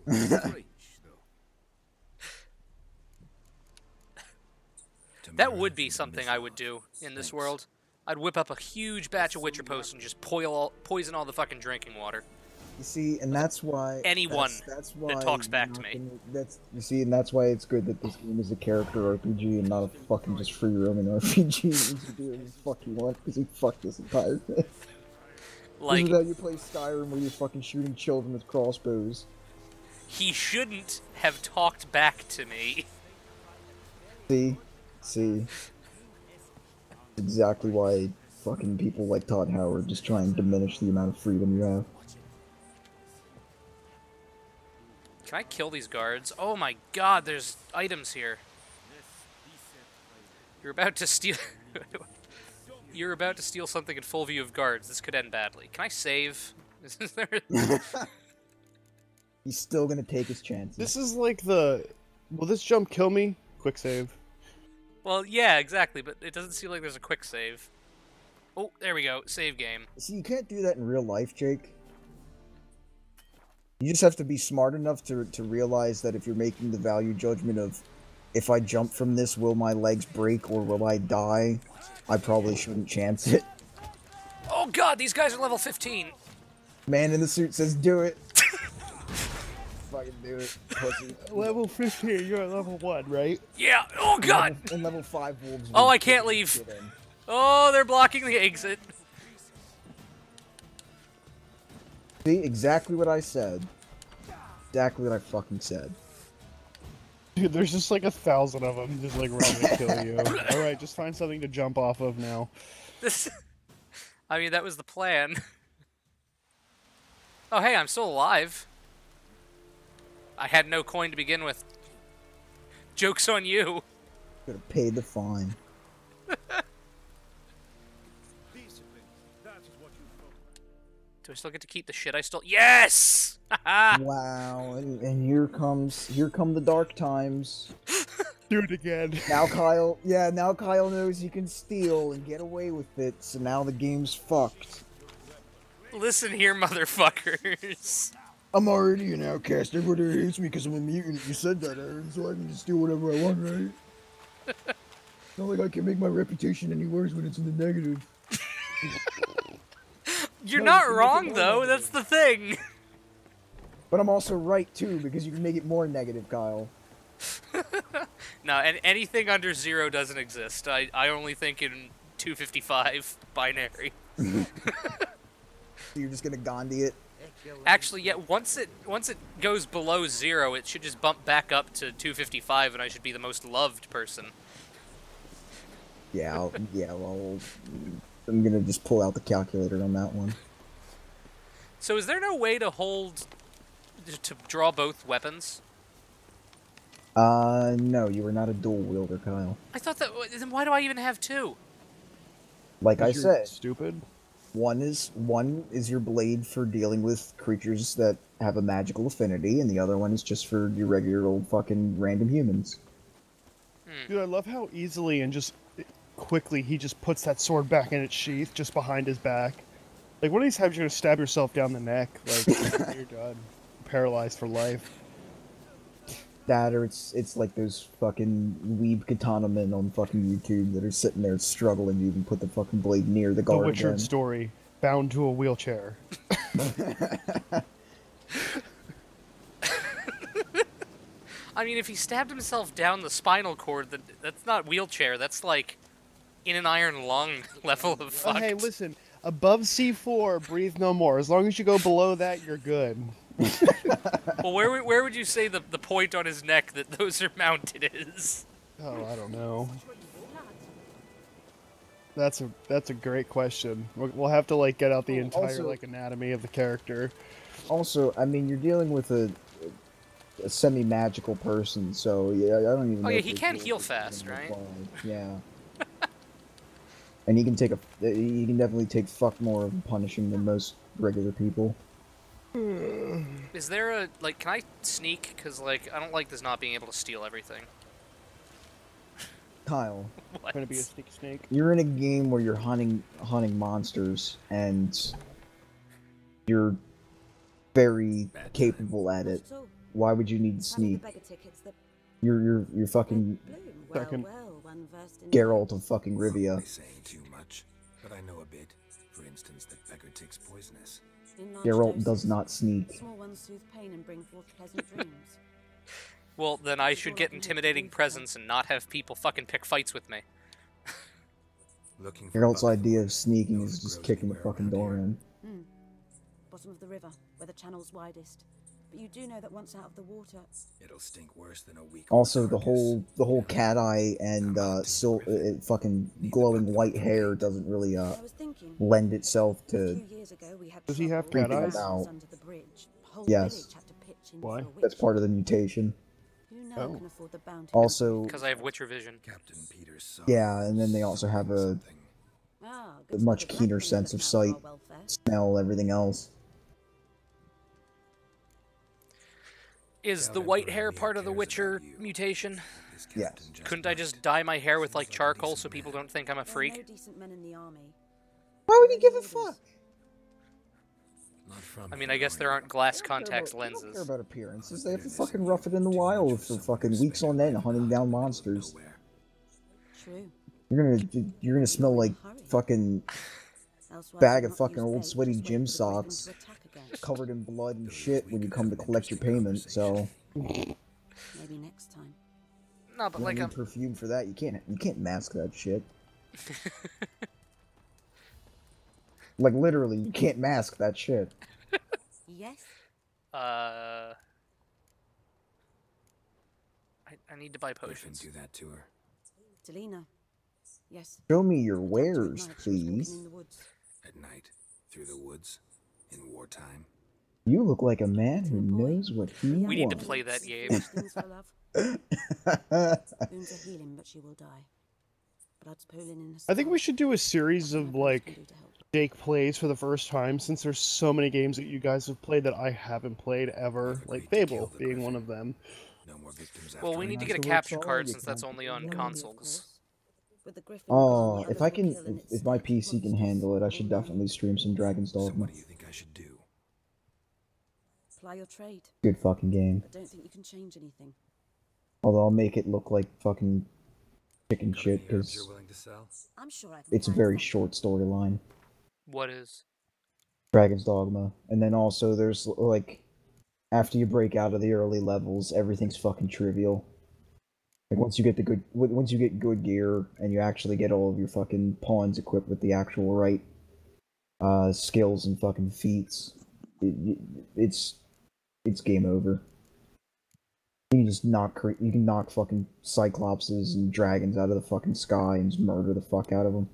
A little strange, though. That would be something I would do in this world. I'd whip up a huge batch of Witcher potion and just poison all the fucking drinking water. You see, and that's why... Anyone that's why that talks back you're to not me. You see, and that's why it's good that this game is a character RPG and not a fucking just free roaming RPG. You can do whatever the fuck you want, because you fuck this entire thing. Like, This is how you play Skyrim, where you're fucking shooting children with crossbows. he shouldn't have talked back to me. See. Exactly why fucking people like Todd Howard just try and diminish the amount of freedom you have. Can I kill these guards? Oh my god, there's items here. You're about to steal... You're about to steal something in full view of guards. This could end badly. Can I save? Is there... He's still gonna take his chances. This is like the... Will this jump kill me? Quick save. Well, yeah, exactly, but it doesn't seem like there's a quick save. Oh, there we go. Save game. See, you can't do that in real life, Jake. You just have to be smart enough to realize that if you're making the value judgment of, if I jump from this, will my legs break or will I die? I probably shouldn't chance it. Oh god, these guys are level 15! Man in the suit says, do it! Fucking do it, pussy. Level 15, you're at level 1, right? Yeah! Oh god! And level 5 wolves... Oh, will I can't kick leave. shit in. Oh, they're blocking the exit. See, exactly what I said. Exactly what I fucking said. Dude, there's just like 1,000 of them just like running to kill you. Alright, just find something to jump off of now. This... I mean, that was the plan. Oh, hey, I'm still alive. I had no coin to begin with. Joke's on you. Could have paid the fine. Do I still get to keep the shit I stole? Yes! Wow, and here come the dark times. Do it again. Now Kyle knows he can steal and get away with it, so now the game's fucked. Listen here, motherfuckers. I'm already an outcast. Everybody hates me because I'm a mutant. You said that, Aaron, so I can just do whatever I want, right? Not like I can make my reputation any worse when it's in the negative. You're No, not you can make it wrong, more though. negative. That's the thing. But I'm also right, too, because you can make it more negative, Kyle. No, and anything under 0 doesn't exist. I only think in 255 binary. So you're just gonna Gandhi it? Actually, yeah, once it goes below 0, it should just bump back up to 255, and I should be the most loved person. Yeah, well, I'm gonna just pull out the calculator on that one. So is there no way to to draw both weapons? No, you are not a dual wielder, Kyle. I thought that. Then why do I even have 2? Like I You're said, stupid. one is your blade for dealing with creatures that have a magical affinity, and the other one is just for your regular old fucking random humans. Dude, I love how easily and just quickly he just puts that sword back in its sheath just behind his back. Like, one of these times you're gonna stab yourself down the neck. Like, you're done. Paralyzed for life. That, or it's like those fucking weeb katana men on fucking YouTube that are sitting there struggling to even put the fucking blade near the The guard Witcher again. story. Bound to a wheelchair. I mean, if he stabbed himself down the spinal cord, that's not wheelchair. That's like in an iron lung level of Oh, fucked. hey, listen. Above C4, breathe no more. As long as you go below that, you're good. Well, where would you say the point on his neck that those are mounted is? Oh, I don't know. That's a great question. We'll have to like get out the entire Also- like anatomy of the character. Also, I mean, you're dealing with a semi-magical person, so yeah, I don't even know. Oh, yeah, if he the can rules heal are fast, gonna right? apply. Yeah. And he can definitely take fuck more of punishing than most regular people. Is there a, like, can I sneak? Because, like, I don't like this not being able to steal everything. Kyle, What? Gonna be a sneaky snake. you're in a game where you're hunting monsters, and you're very capable at it. Not at all. Why would you need to Having the sneak? beggar tickets that You're fucking bloom. Well, Second. well, one versed in Geralt of fucking Rivia. Probably saying too much, but I know a bit. For instance, that beggar tick's poisonous. in large Geralt doses. does not sneak. Small ones soothe pain and bring forth pleasant dreams. Well, then I should get intimidating presence and not have people fucking pick fights with me. Looking for Geralt's buck idea for of it. sneaking Know is if it just grows kicking the anywhere fucking around door here. in. Bottom of the river, where the channel's widest. But you do know that once out of the water, It'll stink worse than a week. Also, the whole cat eye and fucking glowing white hair doesn't really I was thinking. lend itself A to. few years ago, we had Does he have trouble cat with eyes? animals under the bridge. The whole Yes. village had to pitch in Why? for a witch. That's part of the mutation. Who now Oh. can afford the bounty? Also, Because I have Witcher vision. Captain Peter's son. yeah, and then they also have a Something. Ah, a good to know much the Black keener Queen sense of looking out for our sight, welfare. smell, everything else. Is the white hair part of the Witcher mutation? This Yes. captain just Couldn't I might. just dye my hair with, like, Seems like a charcoal decent so people man. don't think I'm a There are no freak? decent men in the army. Why would he give a fuck? Not from I mean, here, I guess or there aren't glass They don't care contact about- They don't care lenses. about appearances. They have to fucking rough it in the wild for fucking weeks on end, hunting down monsters. nowhere. True. You're gonna smell like fucking Elsewise, bag you'll of not fucking use old bait, sweaty just wait gym for the griffin socks to attack again. covered in blood and shit when you come to collect your payment. So Maybe next time. No, but you like, don't need perfume for that. You can't mask that shit. Like literally, you can't mask that shit. Yes. I need to buy Griffin potions. do that to her. Delina. Yes. Show me your At wares, night, she was walking please. in the woods. At night, through the woods, in wartime. You look like a man who knows what he We need to wants. play that game. Such things for love. Wounds are healing, but she will die. Blood's pooling in her I think we skull. should do a series Nothing of my parents can like do to help. Jake plays for the first time, since there's so many games that you guys have played that I haven't played ever, You've like agreed to kill Fable the being one Griffin. of them. No more victims Well, after we her. need to Nice get a to capture work for card you, since that's Captain. only on Lonely, of consoles. course. With the griffin Oh, gone, the if others I will can, kill in its if my stead. PC can handle it, I should definitely stream some Dragon's So Dogma. what do you think I should do? Ply your trade, Good fucking game. but don't think you can change anything. Although I'll make it look like fucking chicken Got shit any herbs because you're willing to sell? I'm sure I can it's a find very some. short storyline. What is? Dragon's Dogma, and then also there's like after you break out of the early levels, everything's fucking trivial. Like once you get good gear and you actually get all of your fucking pawns equipped with the actual right skills and fucking feats, it's game over. You can just knock fucking cyclopses and dragons out of the fucking sky and just murder the fuck out of them.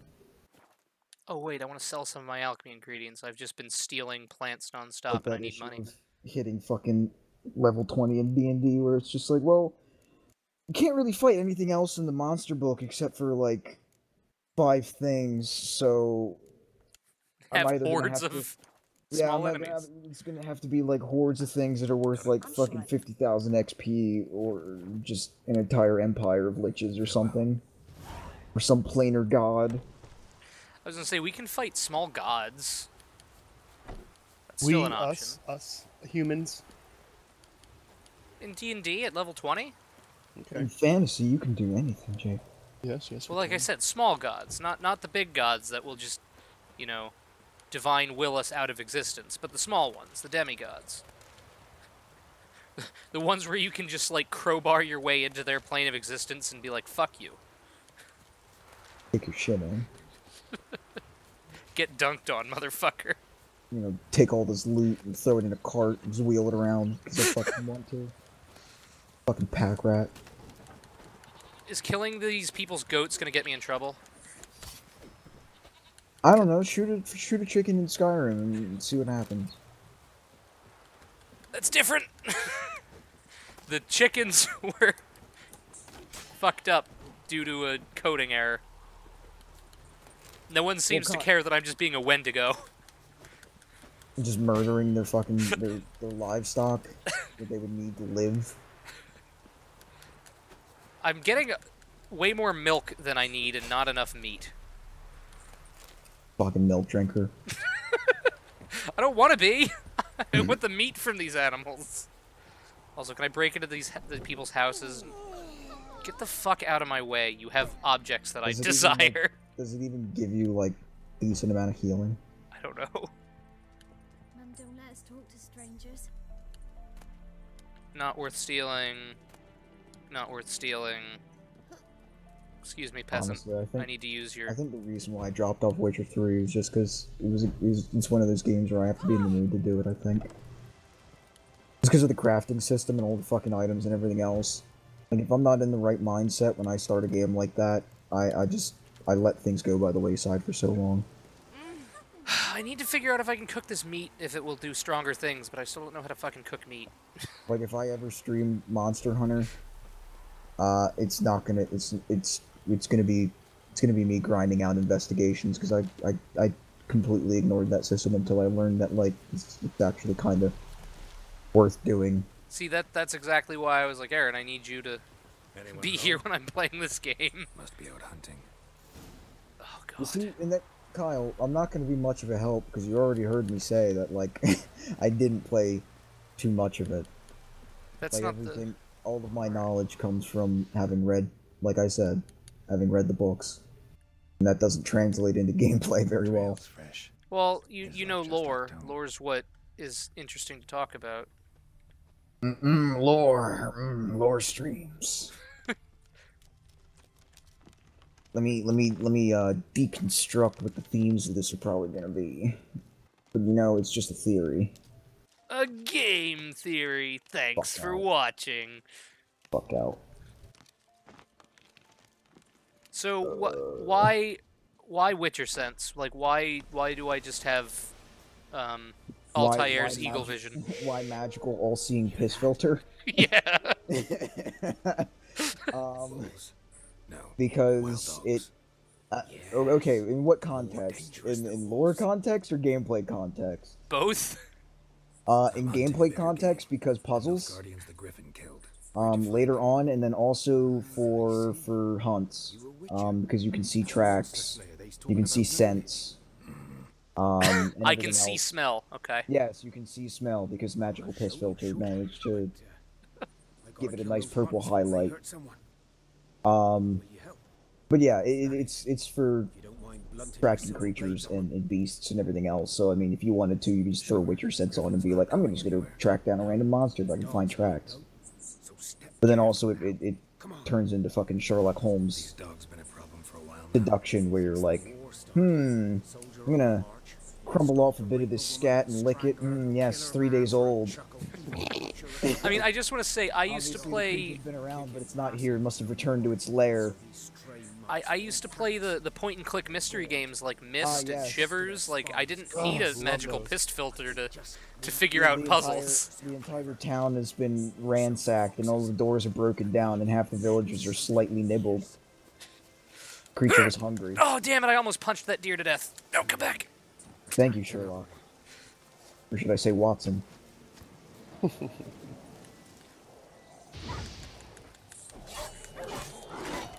Oh wait, I want to sell some of my alchemy ingredients. I've just been stealing plants Like nonstop, and I that need issue money. of hitting fucking level 20 in D&D where it's just like, well, you can't really fight anything else in the monster book except for like 5 things, so I'm Have either gonna hordes have to- of yeah, small I'm either enemies. it's gonna have to be like hordes of things that are worth like I'm fucking sure I- 50,000 XP or just an entire empire of liches or something. Or some planar god. I was gonna say we can fight small gods. That's We, still an option. us humans. In D&D at level 20? Okay. In fantasy, you can do anything, Jake. Yes. Well, like I said, small gods, not the big gods that will just, you know, divine will us out of existence, but the small ones, the demigods. The ones where you can just, like, crowbar your way into their plane of existence and be like, fuck you. Take your shit in. Get dunked on, motherfucker. You know, take all this loot and throw it in a cart and just wheel it around because I fucking want to. Fucking pack rat. Is killing these people's goats gonna get me in trouble? I don't know, shoot a chicken in Skyrim and see what happens. That's different! The chickens were fucked up due to a coding error. No one seems to care that I'm just being a Wendigo. Just murdering their fucking their livestock that they would need to live. I'm getting way more milk than I need and not enough meat. Fucking milk drinker. I don't want to be. I want the meat from these animals. Also, can I break into the people's houses? Get the fuck out of my way. You have objects that I desire. Even, like, does it even give you, like, decent amount of healing? I don't know. Mum, don't let us talk to strangers. Not worth stealing. Not worth stealing. Excuse me, peasant. Honestly, I need to use your... I think the reason why I dropped off Witcher 3 is just because it's one of those games where I have to be in the mood to do it, I think. It's because of the crafting system and all the fucking items and everything else. Like, if I'm not in the right mindset when I start a game like that, I let things go by the wayside for so long. I need to figure out if I can cook this meat, if it will do stronger things, but I still don't know how to fucking cook meat. Like, if I ever stream Monster Hunter, it's gonna be me grinding out investigations, because I completely ignored that system until I learned that, like, it's actually kind of worth doing. See, that's exactly why I was like, Aaron, I need you to be here when I'm playing this game. Must be out hunting. Oh, God. You see, in that, Kyle, I'm not going to be much of a help, because you already heard me say that, like, I didn't play too much of it. That's like, not everything, all of my knowledge comes from having read, like I said, having read the books. And that doesn't translate into gameplay very well. Well, you know lore. Lore's what is interesting to talk about. Lore. Lore streams. Let me deconstruct what the themes of this are probably gonna be. But you know, it's just a theory. A game theory. Thanks Fuck for out. watching. Fuck out. So why Witcher sense? Like why do I just have Altair's eagle vision? Why magical all-seeing piss filter? Yeah. Because it... okay, in what context? In lore context or gameplay context? Both? In gameplay context, because puzzles. Later on, and then also for hunts. Because you can see tracks, you can see scents. I can see smell, okay. Yes, you can see smell, because magical piss filter managed to give it a nice purple highlight. But yeah, it's for tracking creatures and beasts and everything else. So I mean, if you wanted to, you could just throw Witcher sense on and be like, I'm just gonna track down a random monster that I can find tracks. But then also it turns into fucking Sherlock Holmes deduction, where you're like, I'm gonna crumble off a bit of this scat and lick it. Yes, 3 days old. I mean, I just want to say, I used to play... It's been around, but it's not here. It must have returned to its lair. I used to play the point-and-click mystery games like Myst and Shivers. Like, I didn't need a magical piss filter to figure out puzzles. The entire town has been ransacked, and all the doors are broken down, and half the villagers are slightly nibbled. Creature was hungry. Oh, damn it, I almost punched that deer to death. No, come back. Thank you, Sherlock. Or should I say Watson?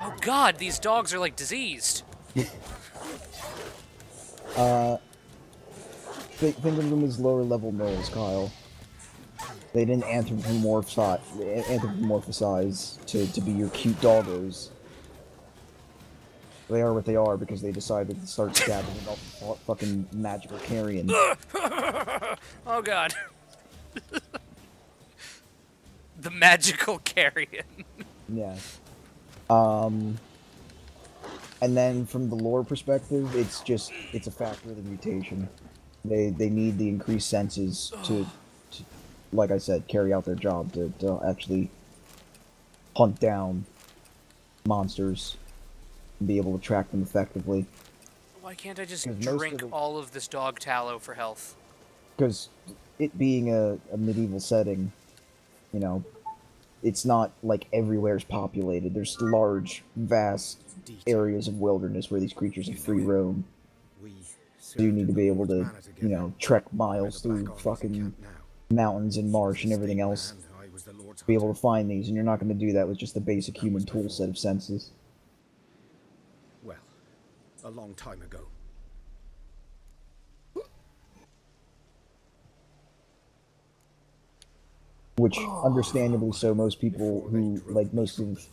Oh god, these dogs are like diseased. Think of them as lower level gnolls, Kyle. They didn't anthropomorphize to be your cute doggos. They are what they are because they decided to start stabbing about fucking magical carrion. Oh god. The magical carrion. Yeah. And then from the lore perspective, it's a factor of the mutation. They need the increased senses to, like I said, carry out their job, to actually hunt down monsters and be able to track them effectively. Why can't I just drink all of this dog tallow for health? Because it being a medieval setting, you know, it's not like everywhere's populated. There's large, vast areas of wilderness where these creatures have free roam. So you need to be able to, you know, trek miles through fucking mountains and marsh and everything else to be able to find these, and you're not going to do that with just the basic human tool set of senses. Well, a long time ago. Which, understandably so, most people who, like most of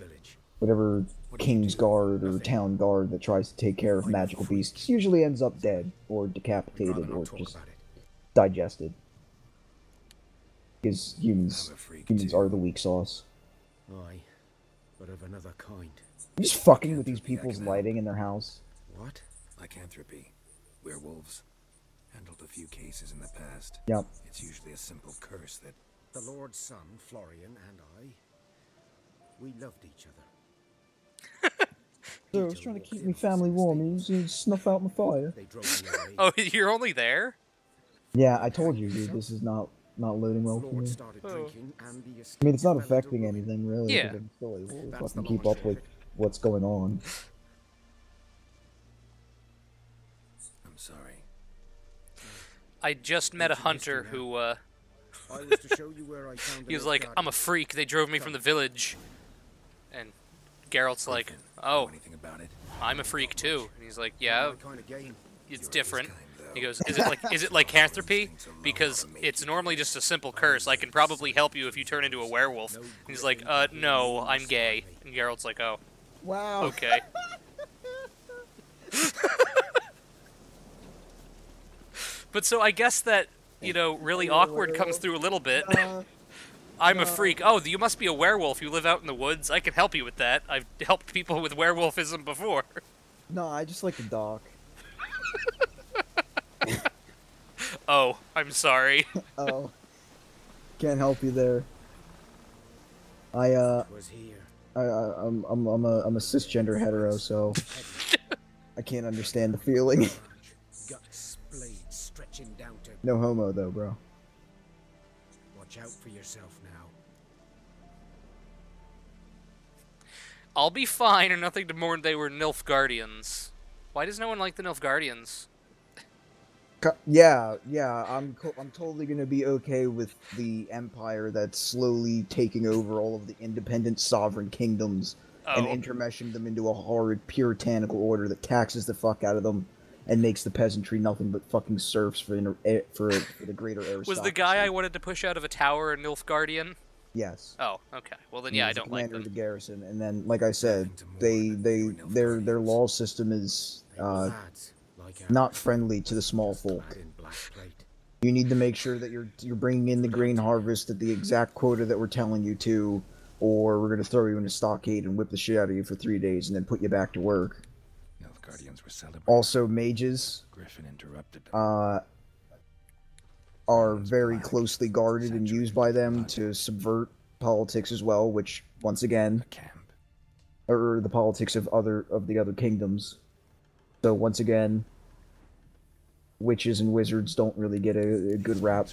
whatever King's Guard or Town Guard that tries to take care of magical beasts usually ends up dead, or decapitated, or just digested. Because humans are the weak sauce. Aye, but of another kind. You're just fucking with these people's lighting in their house. What? Lycanthropy. Werewolves. Handled a few cases in the past. Yep. It's usually a simple curse that... The Lord's son, Florian, and I, we loved each other. So I was trying to keep my family warm and you snuff out my fire. They drove me away. Oh, you're only there? Yeah, I told you, dude, this is not loading well for me. Started drinking, and the I mean, it's not estate fell affecting under anything, really, Yeah. because I'm still able to That's fucking the keep launch up with what's going on. I'm sorry. I just met a hunter who, I was to show you where I found he was the like, I'm a freak, they drove me from the village. And Geralt's like, oh, Know anything about it? I'm a freak too. And he's like, yeah, kind of game. it's different. He goes, is it lycanthropy? Because it's normally just a simple curse. I can probably help you if you turn into a werewolf. And he's like, no, I'm gay. And Geralt's like, oh, Wow. okay. But so I guess that, you know, really awkward comes through a little bit. I'm a freak. Oh, you must be a werewolf. You live out in the woods. I can help you with that. I've helped people with werewolfism before. No, I just like the dock. Oh, I'm sorry. Oh. Can't help you there. I'm a cisgender hetero, so I can't understand the feeling. Guts, blades stretching down to. No homo though, bro. Watch out for yourself now. I'll be fine or nothing to mourn they were Nilfgaardians. Why does no one like the Nilfgaardians? Yeah, I'm totally gonna be okay with the empire that's slowly taking over all of the independent sovereign kingdoms and intermeshing them into a horrid puritanical order that taxes the fuck out of them and makes the peasantry nothing but fucking serfs for the greater aristocracy. Was the guy I wanted to push out of a tower a Nilfgaardian? Yes. Oh, okay. Well then, yeah, I don't like commander them. of the garrison, and then, like I said, their law system is not friendly to the small folk. You need to make sure that you're bringing in the grain harvest at the exact quota that we're telling you to, or we're gonna throw you in a stockade and whip the shit out of you for 3 days and then put you back to work. Nilfgaardians were celebrated. Also, mages Griffin interrupted them. are very closely guarded and used by them to subvert politics as well, which once again, or the politics of the other kingdoms. So once again, witches and wizards don't really get a good rap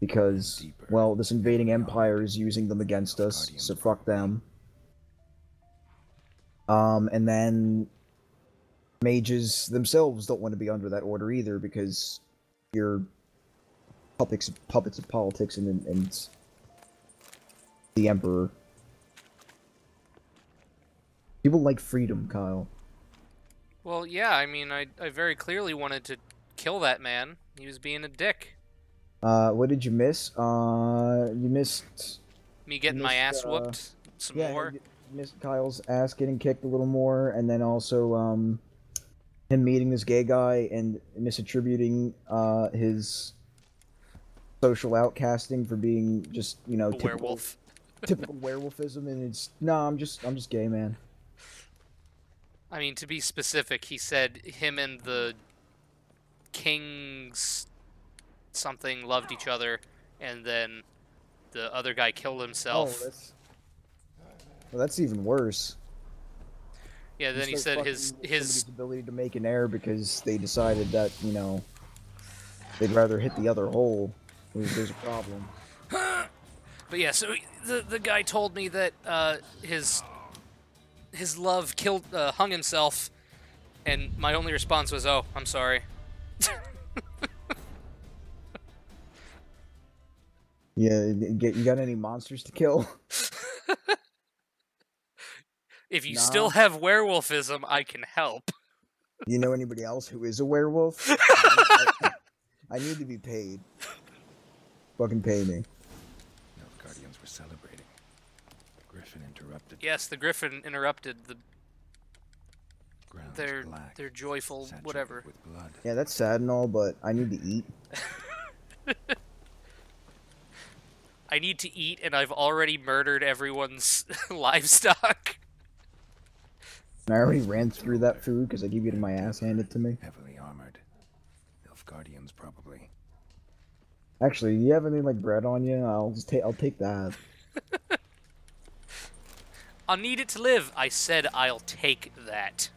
because, well, this invading empire is using them against us, so fuck them. And then mages themselves don't want to be under that order either because you're puppets of politics and the emperor. People like freedom, Kyle. Well, yeah, I mean, I very clearly wanted to kill that man. He was being a dick. What did you miss? You missed... Me getting my ass whooped some more. You missed Kyle's ass getting kicked a little more, and then also, him meeting this gay guy and misattributing, his social outcasting for being just, you know, typical werewolf. typical werewolfism, and it's... No, I'm just gay, man. I mean, to be specific, he said him and the king's something loved each other, and then the other guy killed himself. Well, that's even worse. Yeah, then he said his somebody's ability to make an error because they decided that, you know, they'd rather hit the other hole. There's a problem. But yeah, so the guy told me that his love hung himself And my only response was, "Oh, I'm sorry." Yeah, you got any monsters to kill? If you Nah. still have werewolfism, I can help. You know anybody else who is a werewolf? I need to be paid. Fucking pay me. Guardians were celebrating. The Griffin interrupted. Yes, the Griffin interrupted Ground their black, joyful saturated whatever. with blood. Yeah, that's sad and all, but I need to eat. I need to eat, and I've already murdered everyone's livestock. And I already ran through that food because I gave it my ass handed to me. Heavily armored. Nilfgaardians probably. Actually, you have any like bread on you? I'll take that. I'll need it to live. I said I'll take that.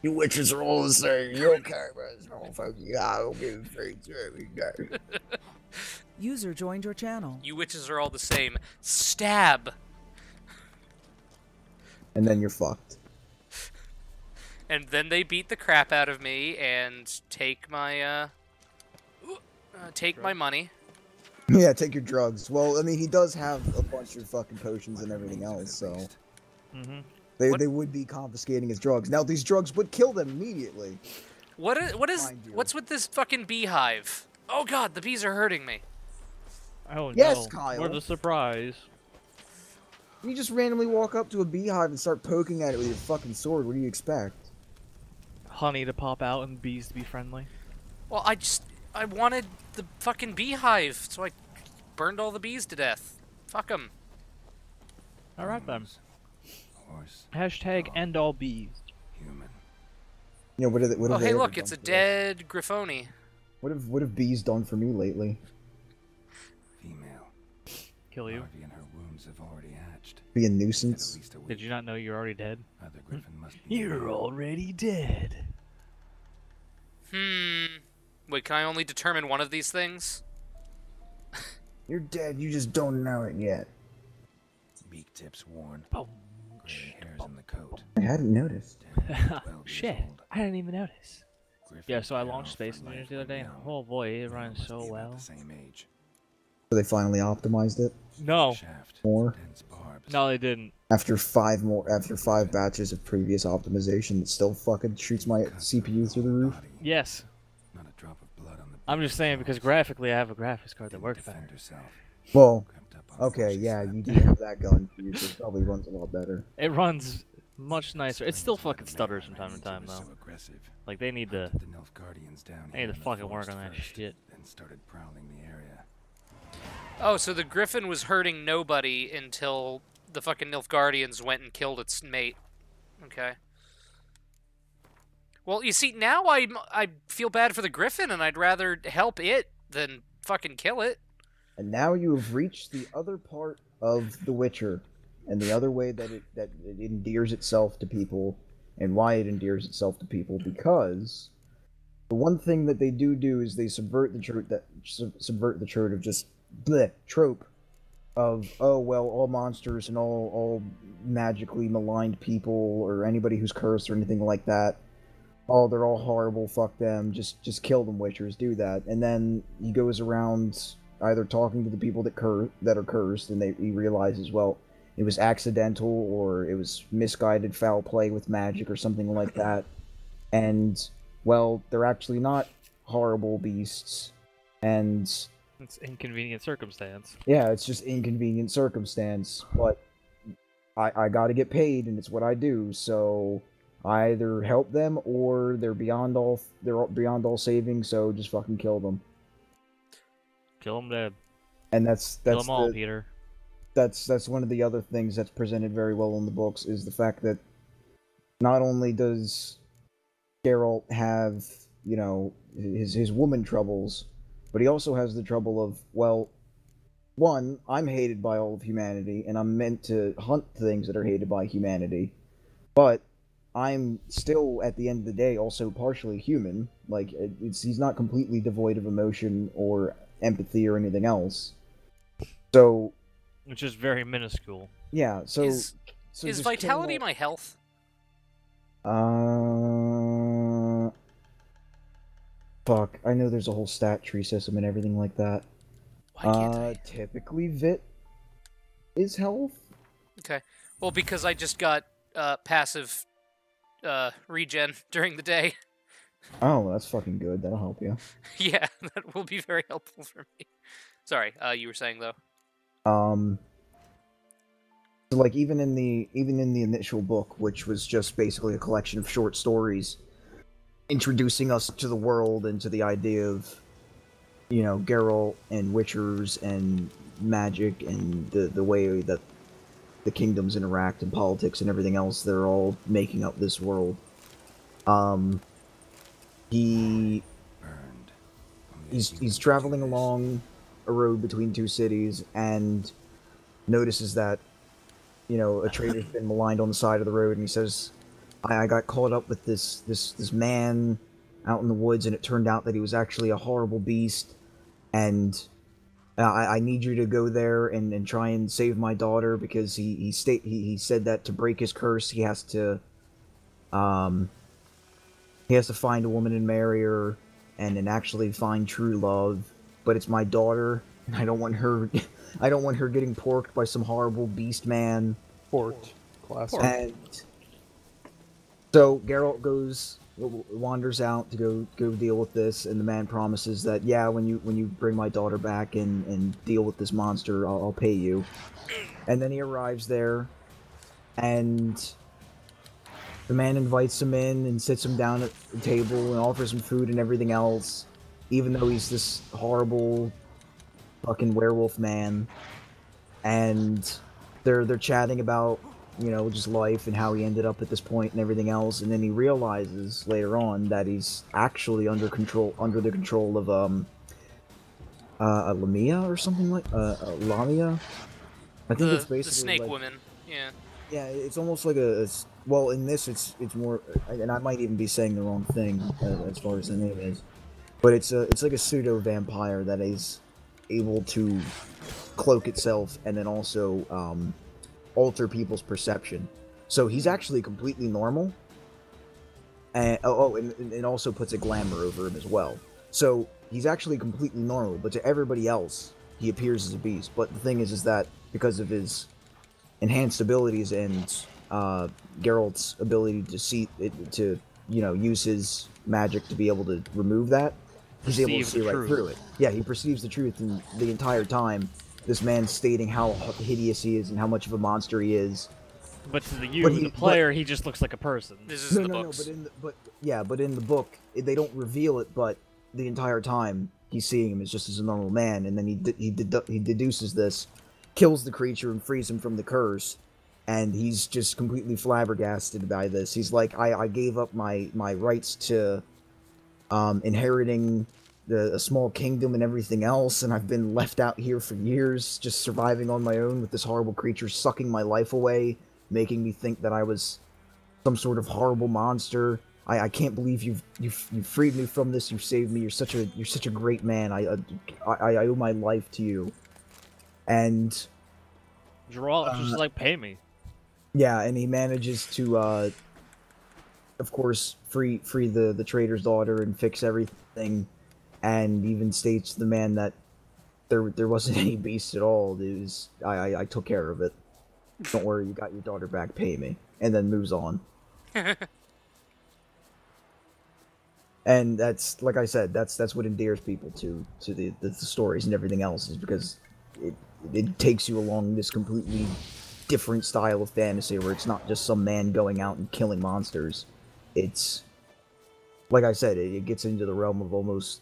You witches are all the same. You don't care about this whole fucking guy. I'll give free every day. User joined your channel. You witches are all the same. Stab. And then you're fucked. And then they beat the crap out of me and take my money. Yeah, take your drugs. Well, I mean, he does have a bunch of fucking potions and everything else, so they would be confiscating his drugs. Now, these drugs would kill them immediately. What's with this fucking beehive? Oh god, the bees are hurting me. Oh yes, no! Kyle. What a surprise! You just randomly walk up to a beehive and start poking at it with your fucking sword. What do you expect? Honey to pop out and bees to be friendly. Well, I wanted the fucking beehive, so I burned all the bees to death. Fuck them. Alright then. Horse. Hashtag end all bees. Human. You know, what have Oh, they hey, ever look, done it's a for us? dead Griffoni. What have bees done for me lately? Female. Kill you. Larvae in her wounds have already hatched. Be a nuisance. At least a week. Did you not know you're already dead? Other Griffin must be. You're already dead. Wait, can I only determine one of these things? You're dead. You just don't know it yet. Beak tips worn. Boom. Gray hairs in the coat. I hadn't noticed. 12 years Shit, old. I didn't even notice. Griffin Yeah, so I pair launched off Space for Invaders life the other when day, and young. oh boy, it They runs must so be about well. the same age. So they finally optimized it No, Shaft. more Dense barbs. no, they didn't. after five batches of previous optimization. It still fucking shoots my CPU through the roof. Body. Yes, Not a drop of blood on the. I'm just saying because graphically I have a graphics card that Didn't works defend better. herself. Well, Crept up on okay, horse's yeah, lap. you do have that gun for you, so it probably runs a lot better. It runs much nicer. It still Explains why fucking the stutters man from I time to need time was though. So aggressive. Like they need to. Hunted the Nilfgaardians down They here need to in the fucking work forest on that first, shit. Then started prowling the area. Oh, so the Griffin was hurting nobody until the fucking Nilfgaardians went and killed its mate. Okay. Well, you see, now I feel bad for the Griffin, and I'd rather help it than fucking kill it. And now you have reached the other part of The Witcher, and the other way that it endears itself to people, and why it endears itself to people, because the one thing that they do is they subvert the trope of just trope of, oh well, all monsters and all magically maligned people or anybody who's cursed or anything like that, oh, they're all horrible, fuck them, just kill them, Witchers, do that. And then he goes around either talking to the people that are cursed, and he realizes, well, it was accidental or it was misguided foul play with magic or something like that. And, well, they're actually not horrible beasts. And It's inconvenient circumstance. yeah, it's just inconvenient circumstance, but I gotta get paid, and it's what I do, so I either help them or they're beyond all saving, so just fucking kill them. Kill them dead. And that's Kill them all, Peter. that's one of the other things that's presented very well in the books, is the fact that not only does Geralt have, you know, his woman troubles, but he also has the trouble of, well, one, I'm hated by all of humanity, and I'm meant to hunt things that are hated by humanity, but I'm still, at the end of the day, also partially human. Like, he's not completely devoid of emotion or empathy or anything else. So, Which is very minuscule. yeah, so So Is just killing vitality all- my health? Fuck. I know there's a whole stat tree system and everything like that. Why can't I? Typically Vit is health. Okay. Well, because I just got passive regen during the day. Oh, that's fucking good. That'll help you. Yeah, that will be very helpful for me. Sorry, you were saying though. So like even in the initial book, which was just basically a collection of short stories introducing us to the world and to the idea of, you know, Geralt and Witchers and magic and the way that the kingdoms interact and politics and everything else, they're all making up this world. He's traveling along a road between two cities and notices that, you know, a trader's been maligned on the side of the road, and he says, I got caught up with this man out in the woods, and it turned out that he was actually a horrible beast, and I need you to go there and try and save my daughter, because he said that to break his curse he has to find a woman and marry her and actually find true love, but it's my daughter, and I don't want her getting porked by some horrible beast man. Porked. Classic. And so Geralt wanders out to go deal with this, and the man promises that, yeah, when you bring my daughter back and deal with this monster, I'll pay you. And then he arrives there, and the man invites him in and sits him down at the table and offers him food and everything else, even though he's this horrible fucking werewolf man. And they're chatting about, you know, just life and how he ended up at this point and everything else, and then he realizes later on that he's actually under the control of a Lamia or something like Lamia. I think it's basically the snake like, woman. Yeah. Yeah, it's almost like well, in this it's more, and I might even be saying the wrong thing as far as the name is, but it's like a pseudo vampire that is able to cloak itself and then also alter people's perception. So he's actually completely normal, and and it also puts a glamour over him as well. So he's actually completely normal, but to everybody else, he appears as a beast. But the thing is that because of his enhanced abilities and Geralt's ability to use his magic to be able to remove that, he's able to see right through it. Yeah, he perceives the truth, and the entire time, this man's stating how hideous he is and how much of a monster he is. But to the player, he just looks like a person. This is the books. But in the book, they don't reveal it. But the entire time, he's seeing him as just as a normal man, and then he deduces this, kills the creature, and frees him from the curse. And he's just completely flabbergasted by this. He's like, I gave up my rights to inheriting a small kingdom and everything else, and I've been left out here for years, just surviving on my own with this horrible creature sucking my life away, making me think that I was some sort of horrible monster. I can't believe you've freed me from this. You've saved me. You're such a great man. I owe my life to you. And just like pay me. Yeah, and he manages to, of course, free the trader's daughter and fix everything, and even states to the man that there wasn't any beast at all. It was, I took care of it. Don't worry, you got your daughter back. Pay me, and then moves on. And that's, like I said, that's what endears people to the stories and everything else, is because it takes you along this completely different style of fantasy where it's not just some man going out and killing monsters. It's, like I said, it gets into the realm of almost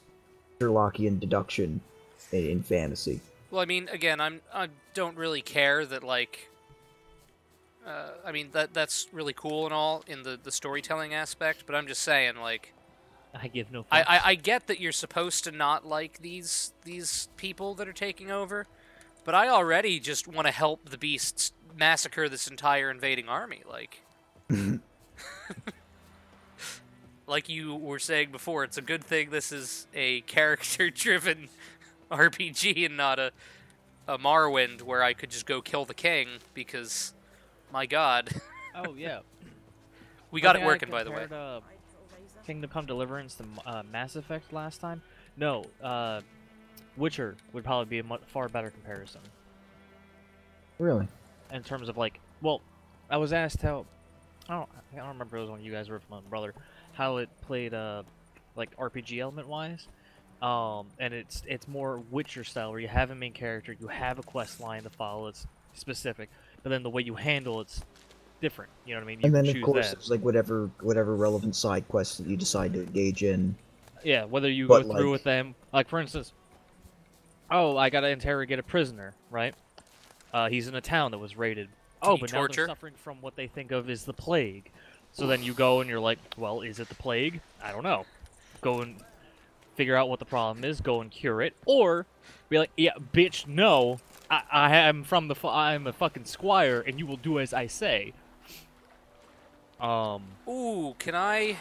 Sherlockian deduction in fantasy. Well, I mean, again, I don't really care that, like, I mean, that's really cool and all in the storytelling aspect, but I'm just saying, like, I give no fucks. I get that you're supposed to not like these people that are taking over, but I already just want to help the beasts massacre this entire invading army, like. Like you were saying before, it's a good thing this is a character-driven RPG and not a Morrowind where I could just go kill the king, because My God. Oh yeah. We got it I working, by the way. compared, Kingdom Come Deliverance to Mass Effect last time. No, Witcher would probably be a far better comparison. Really? In terms of like, well, I was asked how, I don't remember if it was when you guys were with my brother, how it played, like RPG element wise. And it's more Witcher style, where you have a main character, you have a quest line to follow, it's specific, but then the way you handle it's different. You know what I mean? You And then can of choose course that. there's like whatever relevant side quests that you decide to engage in. Yeah, whether you But, go through like- with them, like for instance, oh, I gotta interrogate a prisoner, right? He's in a town that was raided. Oh, but now torture? they're suffering from what they think of as the plague. So then you go and you're like, well, is it the plague? I don't know. Go and figure out what the problem is. Go and cure it, or be like, yeah, bitch, no. I'm I'm a fucking squire, and you will do as I say. Ooh, can I?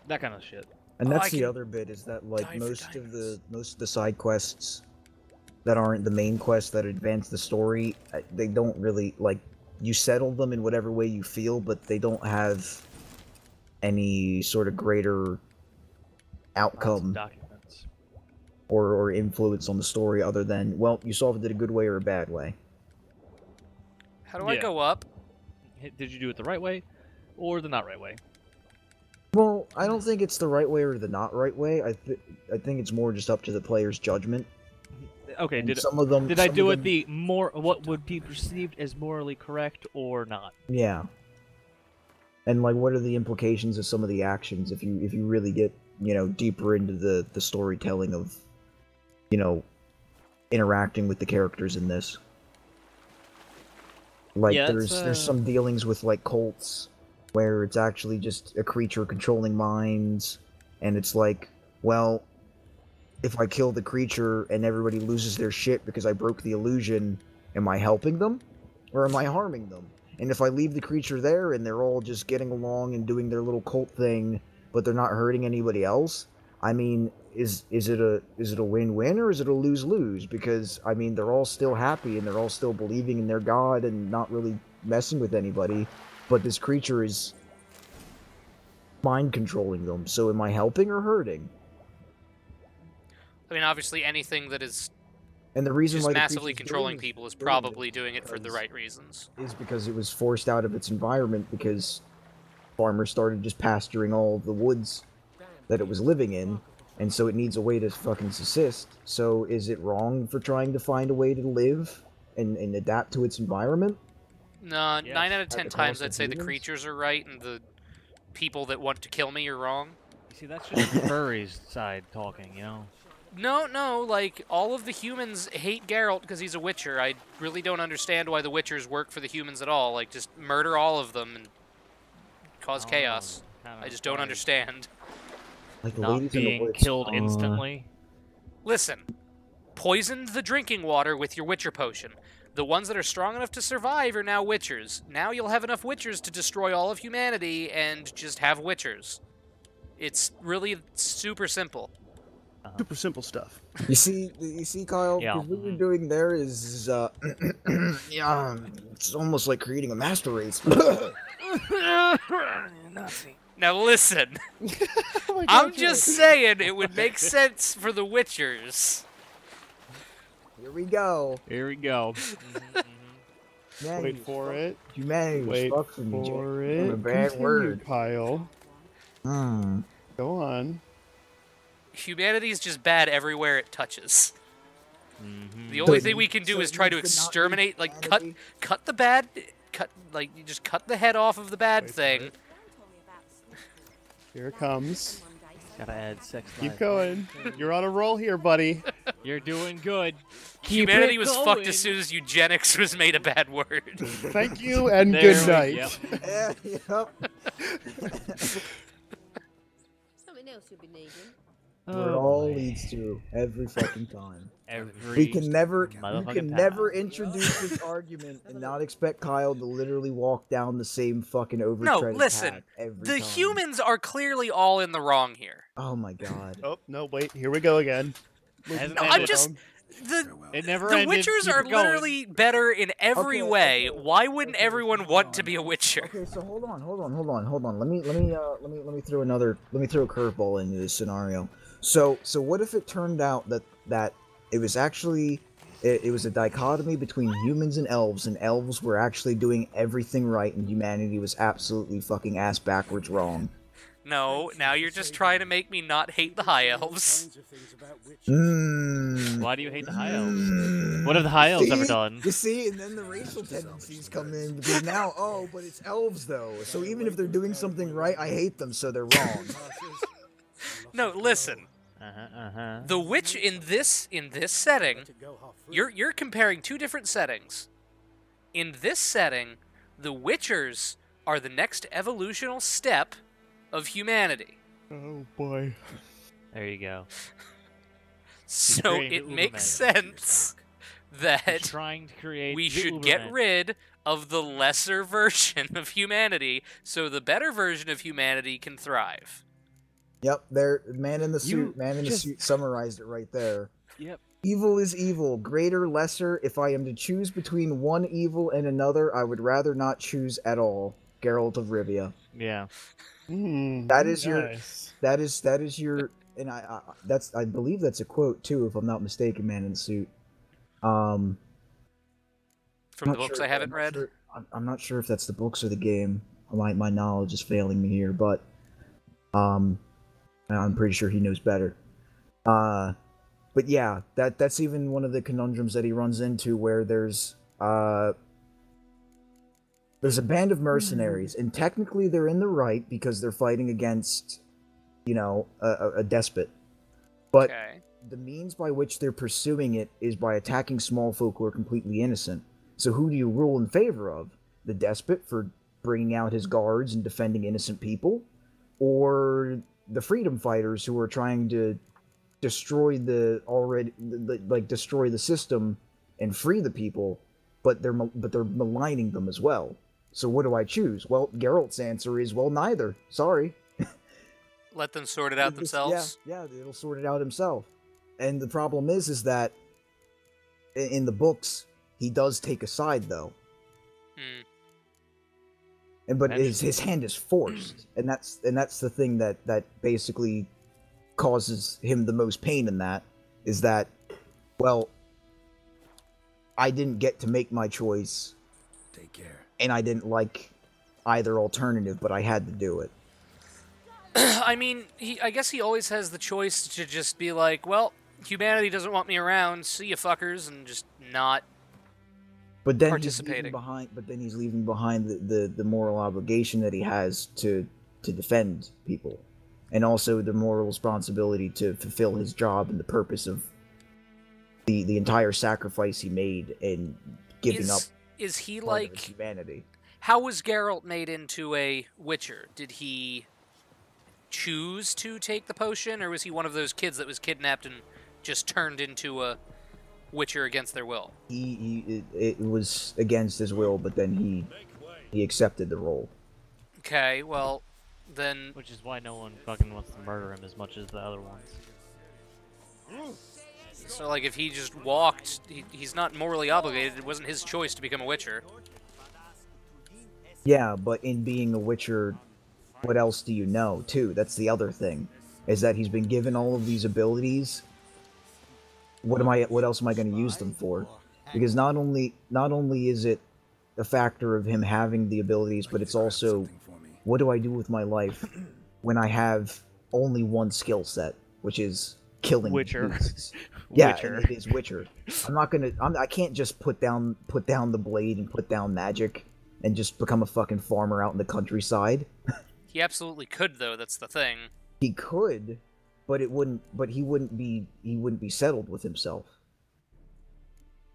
That kind of shit. And Oh, that's I the can other bit is that like die for most of diamonds. the side quests that aren't the main quests that advance the story, they don't really like you settle them in whatever way you feel, but they don't have any sort of greater outcome Documents. or influence on the story other than, well, you solved it a good way or a bad way. How do I Yeah. go up? Did you do it the right way, or the not right way? Well, I don't think it's the right way or the not right way. I think it's more just up to the player's judgment. Okay, And did some of them did I some do of it them- the more what would be perceived as morally correct or not? Yeah. And like, what are the implications of some of the actions if you really get deeper into the storytelling of interacting with the characters in this? Like, Yeah, there's some dealings with like cults where it's actually just a creature controlling minds, and it's like, well, if I kill the creature and everybody loses their shit because I broke the illusion, am I helping them or am I harming them? And if I leave the creature there and they're all just getting along and doing their little cult thing, but they're not hurting anybody else, I mean, is it a win-win or is it a lose-lose? Because I mean, they're all still happy and they're all still believing in their god and not really messing with anybody, but this creature is mind controlling them. So am I helping or hurting? I mean, obviously, anything that is And the reason just why the massively creature's controlling doing people is doing probably doing it for the because- right reasons. is because it was forced out of its environment because farmers started just pasturing all of the woods that it was living in, and so it needs a way to fucking subsist. So is it wrong for trying to find a way to live and adapt to its environment? No, Yes. 9 out of At 10 the times cost I'd of say the humans? creatures are right and the people that want to kill me are wrong. You see, that's just furry's side talking, you know. No, like, all of the humans hate Geralt because he's a Witcher. I really don't understand why the Witchers work for the humans at all. Like, just murder all of them and cause chaos. I just don't understand. Like the Not ladies in the being woods. killed instantly. Listen, poison the drinking water with your Witcher potion. The ones that are strong enough to survive are now Witchers. Now you'll have enough Witchers to destroy all of humanity and just have Witchers. It's really super simple. Super simple stuff. You see, Kyle. Yeah. 'Cause what you're doing there is, yeah, it's almost like creating a master race. Now listen, Oh my I'm God, just George. saying it would make sense for the Witchers. Here we go. Here we go. Man, Wait for it. humanity was Wait fucked for me, for Jack. it. A bad Continue, word. Kyle. Go on. Humanity's just bad everywhere it touches. The So only it thing we needs- can do so is it try to needs to not be exterminate, like cut humanity? the bad, you just cut the head off of the bad Wait for thing. it. Here it comes. Gotta add sex. Keep life. going. You're on a roll here, buddy. You're doing good. Keep Humanity it was going. fucked as soon as eugenics was made a bad word. Thank you and There good we night. go. Yeah, yep. Something else you'll be needing. Where it Oh, all boy. leads to every fucking time. Every We can never, you motherfucking can time. never introduce this argument and not expect Kyle to literally walk down the same fucking overtreaded No, listen. path every The time. humans are clearly all in the wrong here. Oh my god. Oh, no, wait. Here we go again. Hasn't No, I'm ended. just- It never The ended. Witchers Keep are it going. literally better in every way. Why wouldn't everyone want to be a Witcher? Okay, so hold on. Let me throw a curveball into this scenario. So what if it turned out that it was actually it was a dichotomy between humans and elves were actually doing everything right, and humanity was absolutely fucking ass backwards wrong. No, now you're just trying to make me not hate the High Elves. Why do you hate the High Elves? What have the High Elves ever done? You see, and then the racial tendencies come in, because now, but it's elves though, so even if they're doing something right, I hate them, so they're wrong. No, listen. The witch in this setting, you're comparing two different settings. In this setting, the Witchers are the next evolutional step of humanity. Oh boy. There you go. So it makes sense that trying to create we should get rid of the lesser version of humanity so the better version of humanity can thrive. Yep, there, man in the suit summarized it right there. Yep. Evil is evil, greater, lesser. If I am to choose between one evil and another, I would rather not choose at all. Geralt of Rivia. Yeah. That is nice. that is your, and I believe that's a quote too, if I'm not mistaken, man in the suit. From the books I haven't read. I'm not sure if that's the books or the game. My knowledge is failing me here, but I'm pretty sure he knows better. But yeah, that's even one of the conundrums that he runs into, where there's a band of mercenaries, and technically they're in the right because they're fighting against, a despot. But the means by which they're pursuing it is by attacking small folk who are completely innocent. So who do you rule in favor of? The despot for bringing out his guards and defending innocent people? Or the freedom fighters who are trying to destroy destroy the system and free the people, but they're maligning them as well. So what do I choose? Well, Geralt's answer is, well, neither. Sorry. Let them sort it out themselves? Yeah, it'll sort it out himself. And the problem is that in the books, he does take a side, though. But his hand is forced, and that's the thing that basically causes him the most pain in that, is that, well, I didn't get to make my choice. Take care. And I didn't like either alternative, but I had to do it. I mean, I guess he always has the choice to just be like, well, humanity doesn't want me around, see ya fuckers, and just not participating. But then he's leaving behind the moral obligation that he has to defend people, and also the moral responsibility to fulfill his job and the purpose of the entire sacrifice he made in giving up. Is he part like of his humanity? How was Geralt made into a Witcher? Did he choose to take the potion, or was he one of those kids that was kidnapped and just turned into a Witcher against their will? It was against his will, but then he accepted the role. Okay, well, then... Which is why no one fucking wants to murder him as much as the other ones. So, like, if he just walked, he's not morally obligated. It wasn't his choice to become a Witcher. Yeah, but in being a Witcher, what else do you know, too? That's the other thing, is that he's been given all of these abilities. What else am I going to use them for? Because not only is it a factor of him having the abilities, but it's also, what do I do with my life when I have only one skill set, which is killing beasts? Yeah, it is Witcher. I can't just put down the blade and put down magic and just become a fucking farmer out in the countryside. He absolutely could, though. That's the thing. He could, but he wouldn't be settled with himself.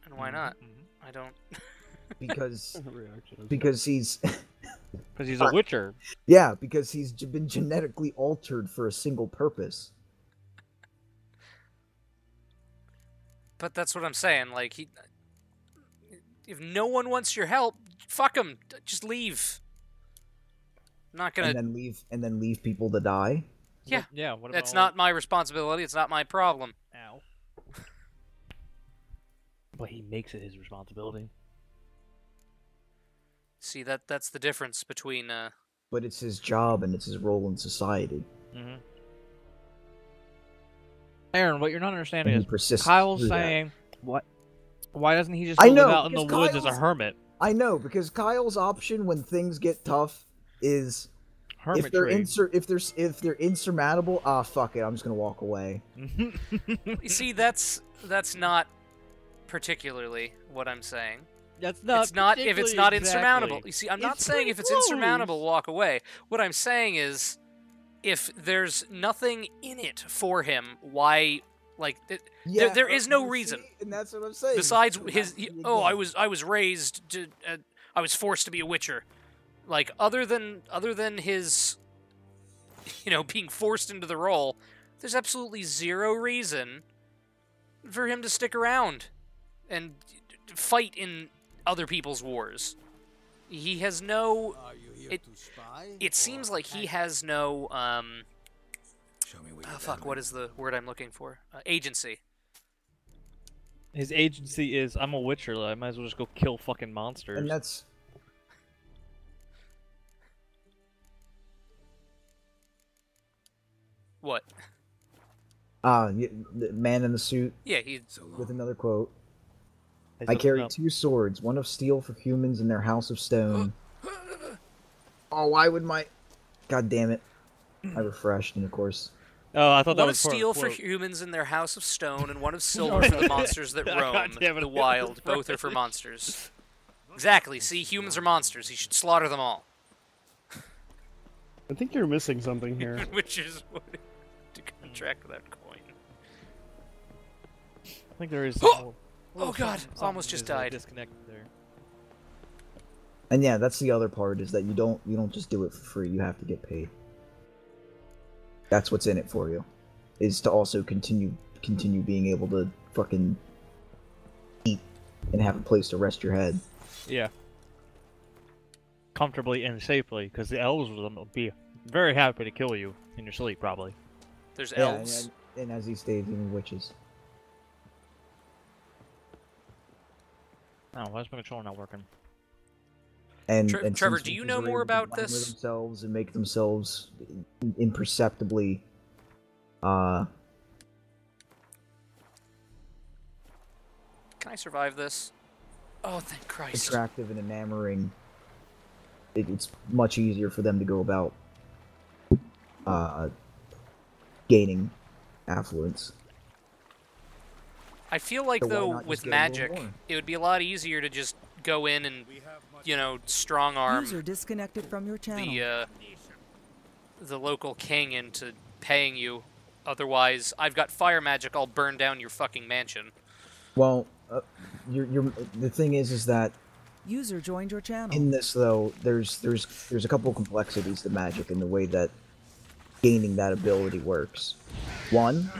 And why not? I don't. Because he's a Witcher. Yeah, because he's been genetically altered for a single purpose. But that's what I'm saying. Like, if no one wants your help, fuck him. Just leave. I'm not gonna. And then leave people to die. Yeah. Yeah. What It's not my responsibility. It's not my problem. Ow. But he makes it his responsibility. See, that's the difference between But it's his job and it's his role in society. Mm-hmm. Aaron, what you're not understanding And is he persists Kyle's through that. saying, "What? Why doesn't he just I go live know, out in the because woods as a Kyle's- hermit?" I know, because Kyle's option when things get tough is if they're Hermitry. if they're insurmountable, ah fuck it, I'm just gonna walk away. You see, that's not particularly what I'm saying. That's not. It's not if it's not particularly insurmountable. exactly. You see, I'm not It's saying pretty if it's close. insurmountable, walk away. What I'm saying is, if there's nothing in it for him, why? Like, there is no reason. And that's what I'm saying. Besides So his, I was raised to, I was forced to be a Witcher. Like, other than his, being forced into the role, there's absolutely zero reason for him to stick around and fight in other people's wars. He has no. It seems like he has no. What is the word I'm looking for? Agency. His agency is, I'm a Witcher. I might as well just go kill fucking monsters. And that's. What? The man in the suit. Yeah, he. With another quote. Hey, I so- carry no. 2 swords, one of steel for humans in their house of stone. Oh, why would my... God damn it. I refreshed, and of course... Oh, I thought that One of was part of steel the for quote. humans in their house of stone, and one of silver for the monsters that God roam damn it, the it wild. was Both are for French. monsters. Exactly. See, humans are monsters. He should slaughter them all. I think you're missing something here. Which is what to contract that coin. I think there is. Oh god, almost just died. Disconnected there. And yeah, that's the other part, is that you don't just do it for free, you have to get paid. That's what's in it for you. Is to also continue being able to fucking eat and have a place to rest your head. Yeah. Comfortably and safely, because the elves will be very happy to kill you in your sleep, probably. There's Yeah, elves. and as he stated, even witches. Oh, why is my controller not working? And Trevor, since do you witches know are more able to about glamour this? themselves and make themselves imperceptibly, Can I survive this? Oh, thank Christ. attractive and enamoring, it's much easier for them to go about gaining affluence. I feel like, So why though, not just with get a little magic, more? it would be a lot easier to just go in and, strong arm User disconnected from your channel. the local king into paying you. Otherwise, I've got fire magic, I'll burn down your fucking mansion. Well, the thing is that User joined your channel. in this though, there's a couple of complexities to magic in the way that gaining that ability works. One,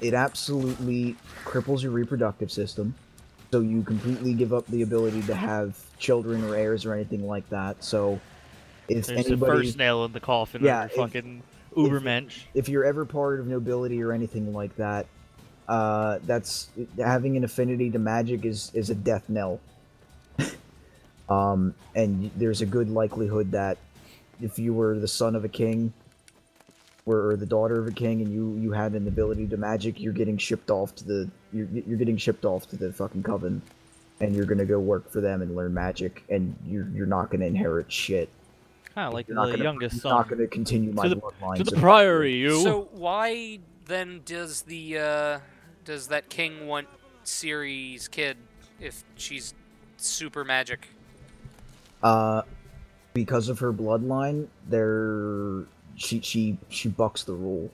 it absolutely cripples your reproductive system, so you completely give up the ability to have children or heirs or anything like that. So, if There's anybody, the first nail in the coffin Yeah, of your fucking Ubermensch. if you're ever part of nobility or anything like that, that's having an affinity to magic is a death knell. And there's a good likelihood that if you were the son of a king or the daughter of a king and you had an ability to magic, you're getting shipped off to the you're getting shipped off to the fucking coven, and you're gonna go work for them and learn magic, and you're not gonna inherit shit. Kind of like You're not the gonna, youngest you're son. not gonna continue my to the, bloodline. to the priory, you. So why then does does that king want Ciri's kid if she's super magic? Because of her bloodline, she bucks the rule.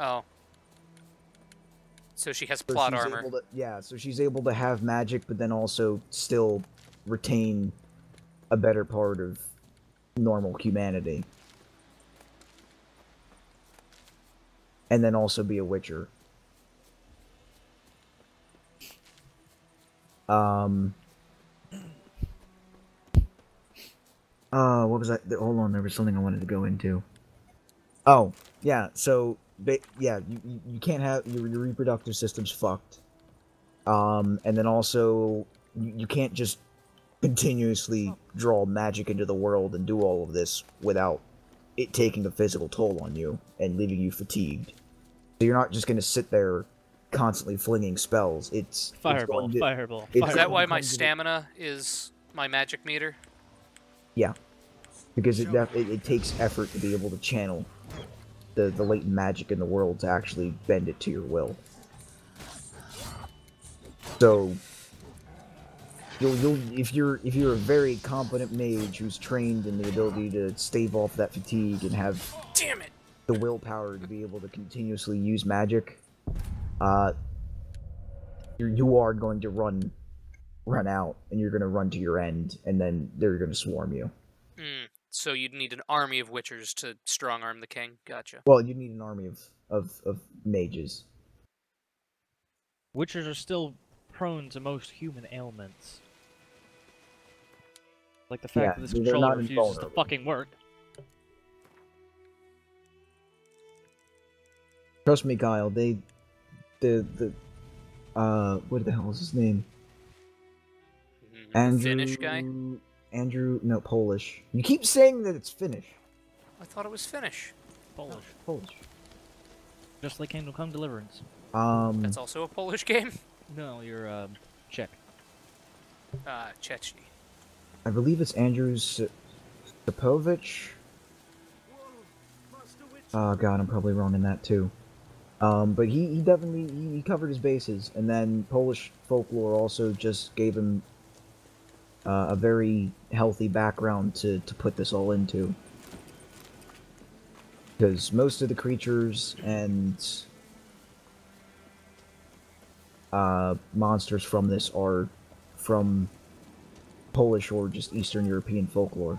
Oh. So she has So plot she's armor. able to, yeah, so she's able to have magic, but then also still retain a better part of normal humanity. And then also be a witcher. What was that? Hold on, there was something I wanted to go into. Oh, yeah, so, yeah, you can't have, your reproductive system's fucked. And then also, you can't just continuously draw magic into the world and do all of this without it taking a physical toll on you and leaving you fatigued. So you're not just going to sit there constantly flinging spells. It's Fireball, going to, fireball, Is that why going to my come to the- stamina is my magic meter? Yeah, because it takes effort to be able to channel the latent magic in the world to actually bend it to your will. So you'll if you're a very competent mage who's trained in the ability to stave off that fatigue and have Damn it! the willpower to be able to continuously use magic, you are going to run out, and you're going to run to your end, and then they're going to swarm you. So you'd need an army of witchers to strong arm the king. Gotcha. Well, you need an army of mages. Witchers are still prone to most human ailments. Like the fact that this they're controller not refuses to invulnerable. fucking work. Trust me, Kyle. What the hell is his name? Andrew. Finnish guy? Andrew, no, Polish. You keep saying that it's Finnish. I thought it was Finnish. Polish. Polish. Just like Kingdom Come Deliverance. That's also a Polish game? No, you're, Czech. Chechny. I believe it's Andrew Sapovich. Oh god, I'm probably wrong in that too. But he definitely he covered his bases, and then Polish folklore also just gave him a very healthy background to put this all into. Because most of the creatures and monsters from this are from Polish or just Eastern European folklore.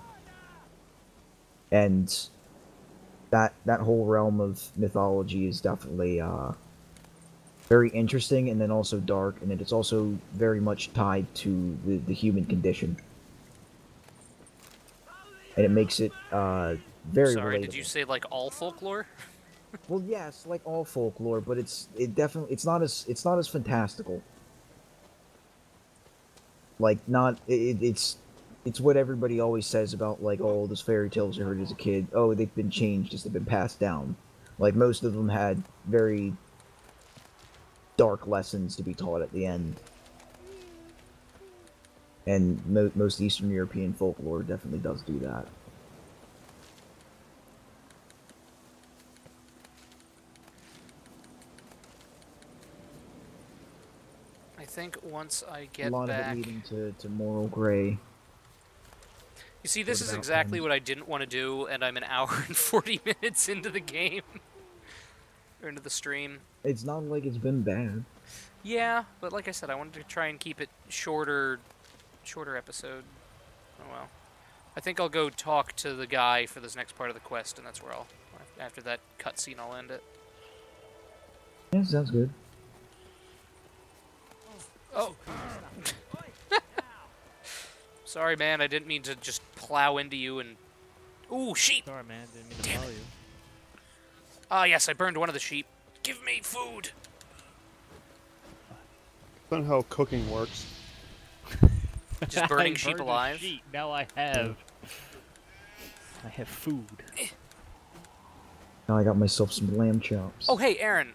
And that whole realm of mythology is definitely very interesting, and then also dark, and then it's also very much tied to the human condition. And it makes it very Sorry, relatable. did you say like all folklore? Well, yes, like all folklore, but it's not as fantastical. Like it's what everybody always says about like, oh, those fairy tales you heard as a kid. Oh, they've been changed as they've been passed down. Like most of them had very dark lessons to be taught at the end. And most Eastern European folklore definitely does do that. I think once I get a lot back... of it leading to moral gray. You see, this What is about exactly them? what I didn't want to do, and I'm an hour and 40 minutes into the game. Or into the stream. It's not like it's been bad. Yeah, but like I said, I wanted to try and keep it shorter episode. Oh well. I think I'll go talk to the guy for this next part of the quest, and that's where after that cutscene, I'll end it. Yeah, sounds good. Oh. Sorry, man. I didn't mean to just plow into you and... Ooh, sheep! Sorry, man. Didn't mean to Damn tell it. you. Ah, yes, I burned one of the sheep. Give me food! That's not how cooking works. Just burning I sheep burned a alive? sheep. Now I have food. Now I got myself some lamb chops. Oh, hey, Aaron.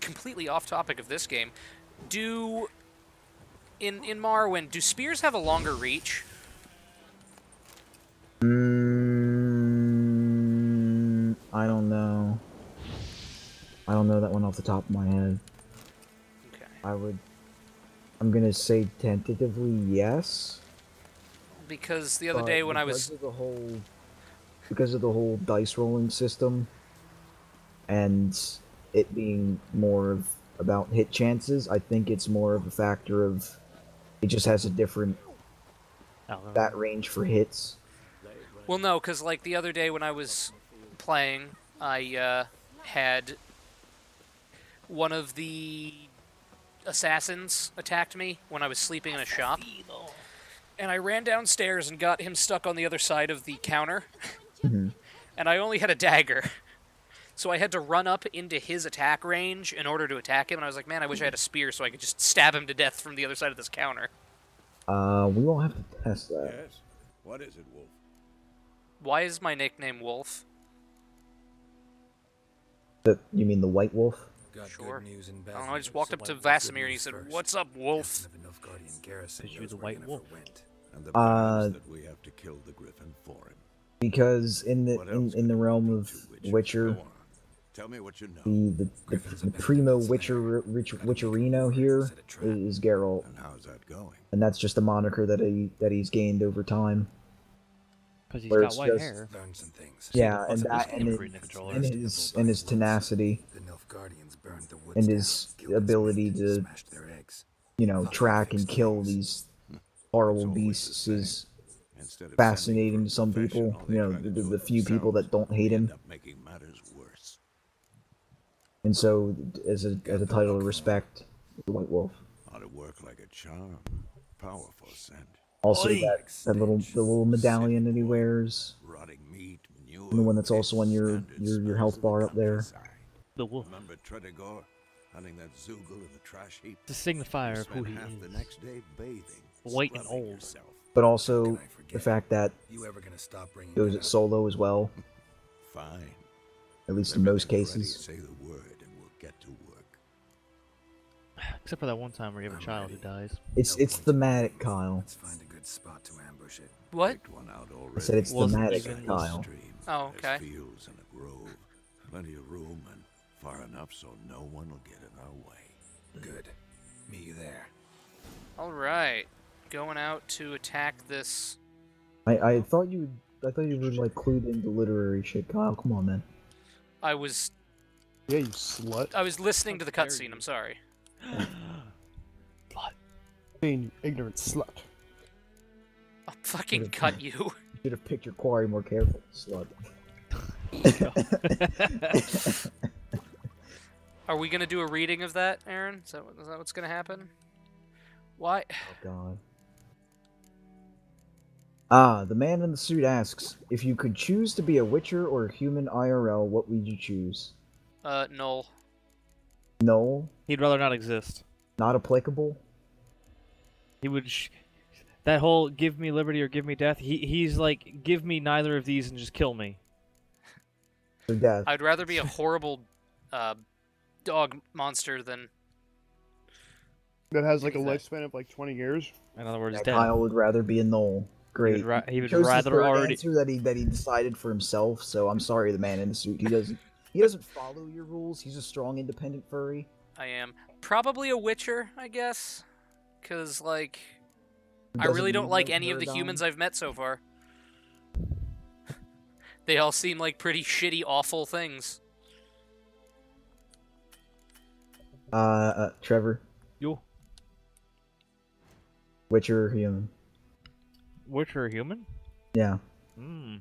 Completely off topic of this game. In Morrowind, do spears have a longer reach? I don't know. I don't know that one off the top of my head. Okay. I'm gonna say tentatively yes. Because the other but day when I was... because of the whole dice rolling system, and it being more about hit chances, I think it's more of a factor of it just has a different that range for hits. Well, no, because like the other day when I was playing, I had one of the assassins attacked me when I was sleeping in a shop. And I ran downstairs and got him stuck on the other side of the counter. Mm-hmm. And I only had a dagger. So I had to run up into his attack range in order to attack him, and I was like, man, I wish I had a spear so I could just stab him to death from the other side of this counter. We won't have to test that. Yes? What is it, Wolf? Why is my nickname Wolf? You mean the White Wolf? Got Sure. good news in I don't know, I just Basel, walked so up to why would Vasimir good and he news said, first? "What's up, Wolf?" Captain of a Nilfgaardian garrison Because you're knows the where White Yennefer Wolf. went. And the Uh, plan is that we have to kill the Griffin for him. Because in the What else in the could realm you of do, Witcher, Go on. Tell me what you know. the primo Witcherino here is Geralt, And how's that going? and that's just a moniker that he's gained over time. Because he's Where got it's white just- hair. Learn some things. Yeah, and Fuck, that this and, game free controller. and his tenacity The Nilfgaardians burned the woods and down, his killed its ability mate, to, smashed their eggs. track and kill these horrible It's always beasts the is Instead of fascinating to some sending for a people. professional, they try to do The it few people that themselves. don't hate We him. end up making matters worse. And so, as a title of respect, the White Wolf. Ought to work like a charm. Powerful scent. Also, Oi! the little medallion that he wears, Rotting meat, manure, and the one that's also on piss, your sand, and your smells health of the bar up there. countryside. The wolf. Remember Trevor hunting that Zoogle in the trash heap? The signifier of who Spent he half the is. next day bathing, White and scrubbing old. yourself. But also Can I the forget? fact that You ever gonna stop bringing it was that at up? solo as well, Fine. at least in most Everything's ready. cases. Say the word and we'll get to work. Except for that one time where you have a I'm child ready. who dies. It's thematic, Kyle. Let's find a good spot to ambush it. What? Picked one out already. I said it's Wasn't thematic, even- Kyle. Stream. Oh, There's okay. fields and a grove. Plenty of room and far enough so no one will get in our way. Good. Meet you there. Alright. Going out to attack this. I thought you were like clued into literary shit, Kyle. Come on, man. I was Yeah, you slut. listening to the cutscene, I'm sorry. Being you ignorant slut. I'll fucking cut you. You should have picked your quarry more carefully, slut. Are we gonna do a reading of that, Aaron? Is that what's gonna happen? Why? Oh god. Ah, the man in the suit asks, if you could choose to be a Witcher or a human IRL, what would you choose? Null. No, He'd rather not exist. not applicable. He would. That whole "give me liberty or give me death." He's like, "Give me neither of these and just kill me." Or death. I'd rather be a horrible, dog monster than. That has like a Give me that. lifespan of like 20 years. In other words, Yeah, death. Kyle would rather be a Knoll. Great. He would chose the rather third already. answer that he decided for himself. So I'm sorry, the man in the suit. He doesn't follow your rules. He's a strong, independent furry. I am probably a Witcher, I guess, because like I Doesn't really don't need like no any of the paradigm. humans I've met so far. They all seem like pretty shitty, awful things. Trevor, You. Witcher or human? Witcher human? Yeah. Hmm.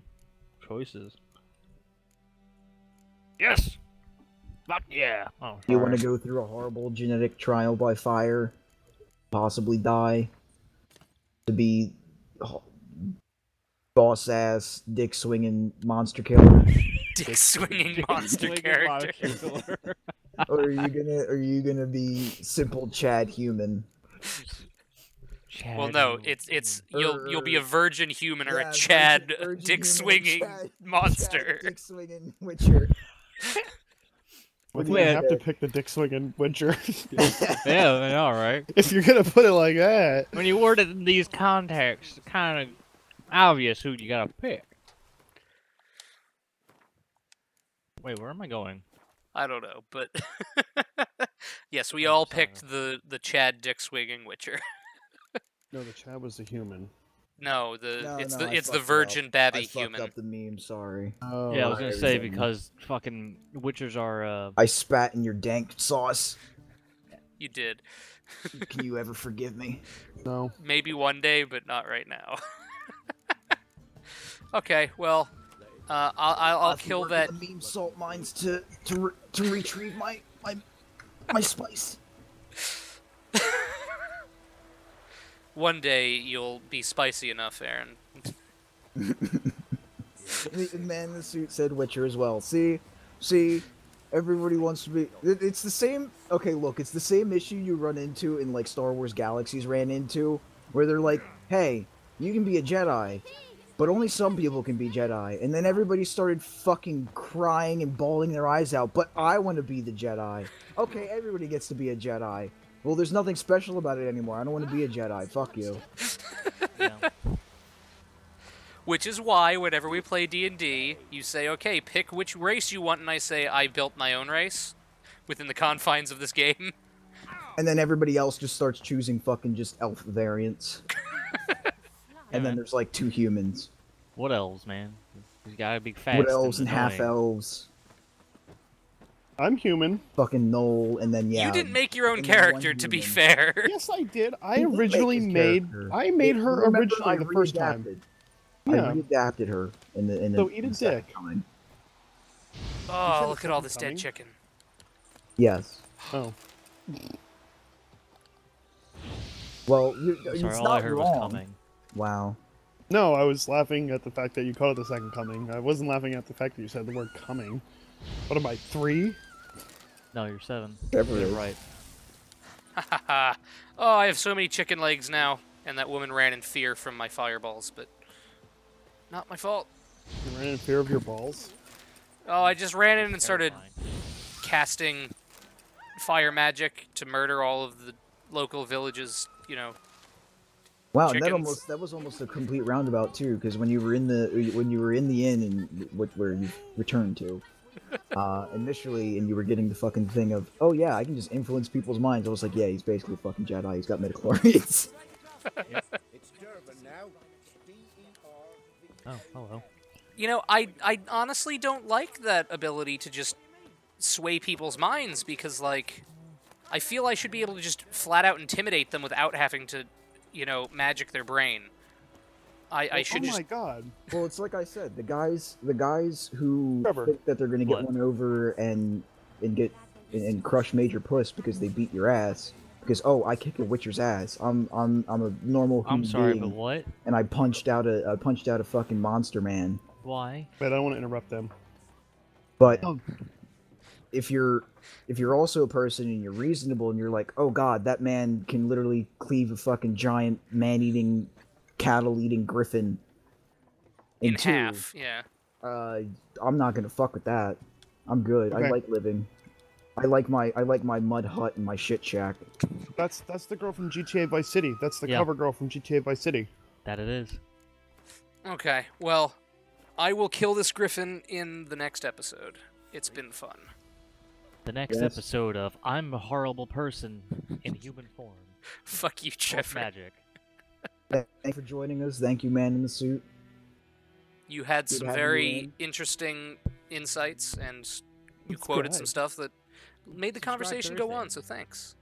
Choices. Yes. Fuck yeah. Oh, You want to sorry. go through a horrible genetic trial by fire, possibly die, to be boss ass, dick swinging monster killer, Dick swinging monster Swinging character. monster killer. or are you gonna be simple Chad human? Well, no, Chad. it's you'll be a virgin human or Yeah, a Chad virgin dick human, swinging Chad monster. dick swinging Witcher. I What think do I you have to think? pick the dick swinging Witcher. Yeah, I know, right? If you're gonna put it like that. When you word it in these contexts, it's kind of obvious who you gotta pick. Wait, where am I going? I don't know, but yes, we all picked the Chad dick swinging Witcher. No, the Chad was the human. No, No, it's no, I the fucked it virgin up. babby I fucked human. up the meme. Sorry. Oh, Yeah, I was gonna say everything. because fucking Witchers are. I spat in your dank sauce. You did. Can you ever forgive me? no. Maybe one day, but not right now. Okay, well, I'll kill work that. in the meme salt mines to retrieve my spice. One day you'll be spicy enough, Aaron. The man in the suit said Witcher as well. See, See, everybody wants to be. It's the same. Okay, look, it's the same issue you run into in like Star Wars Galaxies ran into, where they're like, "Hey, you can be a Jedi, but only some people can be Jedi." And then everybody started fucking crying and bawling their eyes out. But I want to be the Jedi. Okay, everybody gets to be a Jedi. Well, there's nothing special about it anymore. I don't want to be a Jedi. Fuck you. Yeah. Which is why, whenever we play D&D, you say, okay, pick which race you want, and I say, I built my own race within the confines of this game. And then everybody else just starts choosing fucking just elf variants. And then there's like 2 humans. What elves, man? You gotta be fast. What elves and annoying. half elves. I'm human. Fucking Noel, and then yeah. You didn't make your own and then one character, to be human. fair. Yes, I did. I He did make originally his made. character. I made her Remember, originally I the first time. readapted. Yeah. I readapted her in the. So eat a the second dick. time. Oh, look at all this coming? dead chicken. Yes. Oh. Well, Sorry, it's all I not heard wrong. was coming. Wow. No, I was laughing at the fact that you called it the second coming. I wasn't laughing at the fact that you said the word coming. What am I, 3? No, you're 7. Trevor You're is. right. Hahaha. Oh, I have so many chicken legs now. And that woman ran in fear from my fireballs, but not my fault. You ran in fear of your balls? Oh, I just ran in and started Terrifying. casting fire magic to murder all of the local villages, you know. Wow, and Chickens. that was almost a complete roundabout too, because when you were in the inn and where you returned to, initially, and you were getting the fucking thing of, oh yeah, I can just influence people's minds. I was like, yeah, he's basically a fucking Jedi. He's got midichlorians. It's Durban now. D-E-R-V. Oh, hello. You know, I honestly don't like that ability to just sway people's minds because, like, I feel I should be able to just flat out intimidate them without having to, you know, magic their brain. I should Oh just... my god. Well, it's like I said, the guys who Trevor. think that they're gonna get What? one over and crush Major Puss because they beat your ass. Because I kick a Witcher's ass. I'm a normal human I'm sorry, being, but what? and I punched out a fucking monster man. Why? Wait, I don't want to interrupt them. But if you're also a person and you're reasonable and you're like, oh god, that man can literally cleave a fucking giant man-eating, cattle-eating griffin in two, half, yeah. I'm not gonna fuck with that. I'm good. I Okay. like living. I like my mud hut and my shit shack. That's the girl from GTA Vice City. That's the Yeah. cover girl from GTA Vice City. That it is. Okay, well, I will kill this griffin in the next episode. It's been fun. The next Yes. episode of I'm a horrible person in human form. Fuck you, With Trevor. magic. Thank you for joining us. Thank you, man in the suit. You had Good some having you very in. interesting insights, and you That's quoted some good. stuff that made the Subscribe conversation go Thursday. on, so thanks.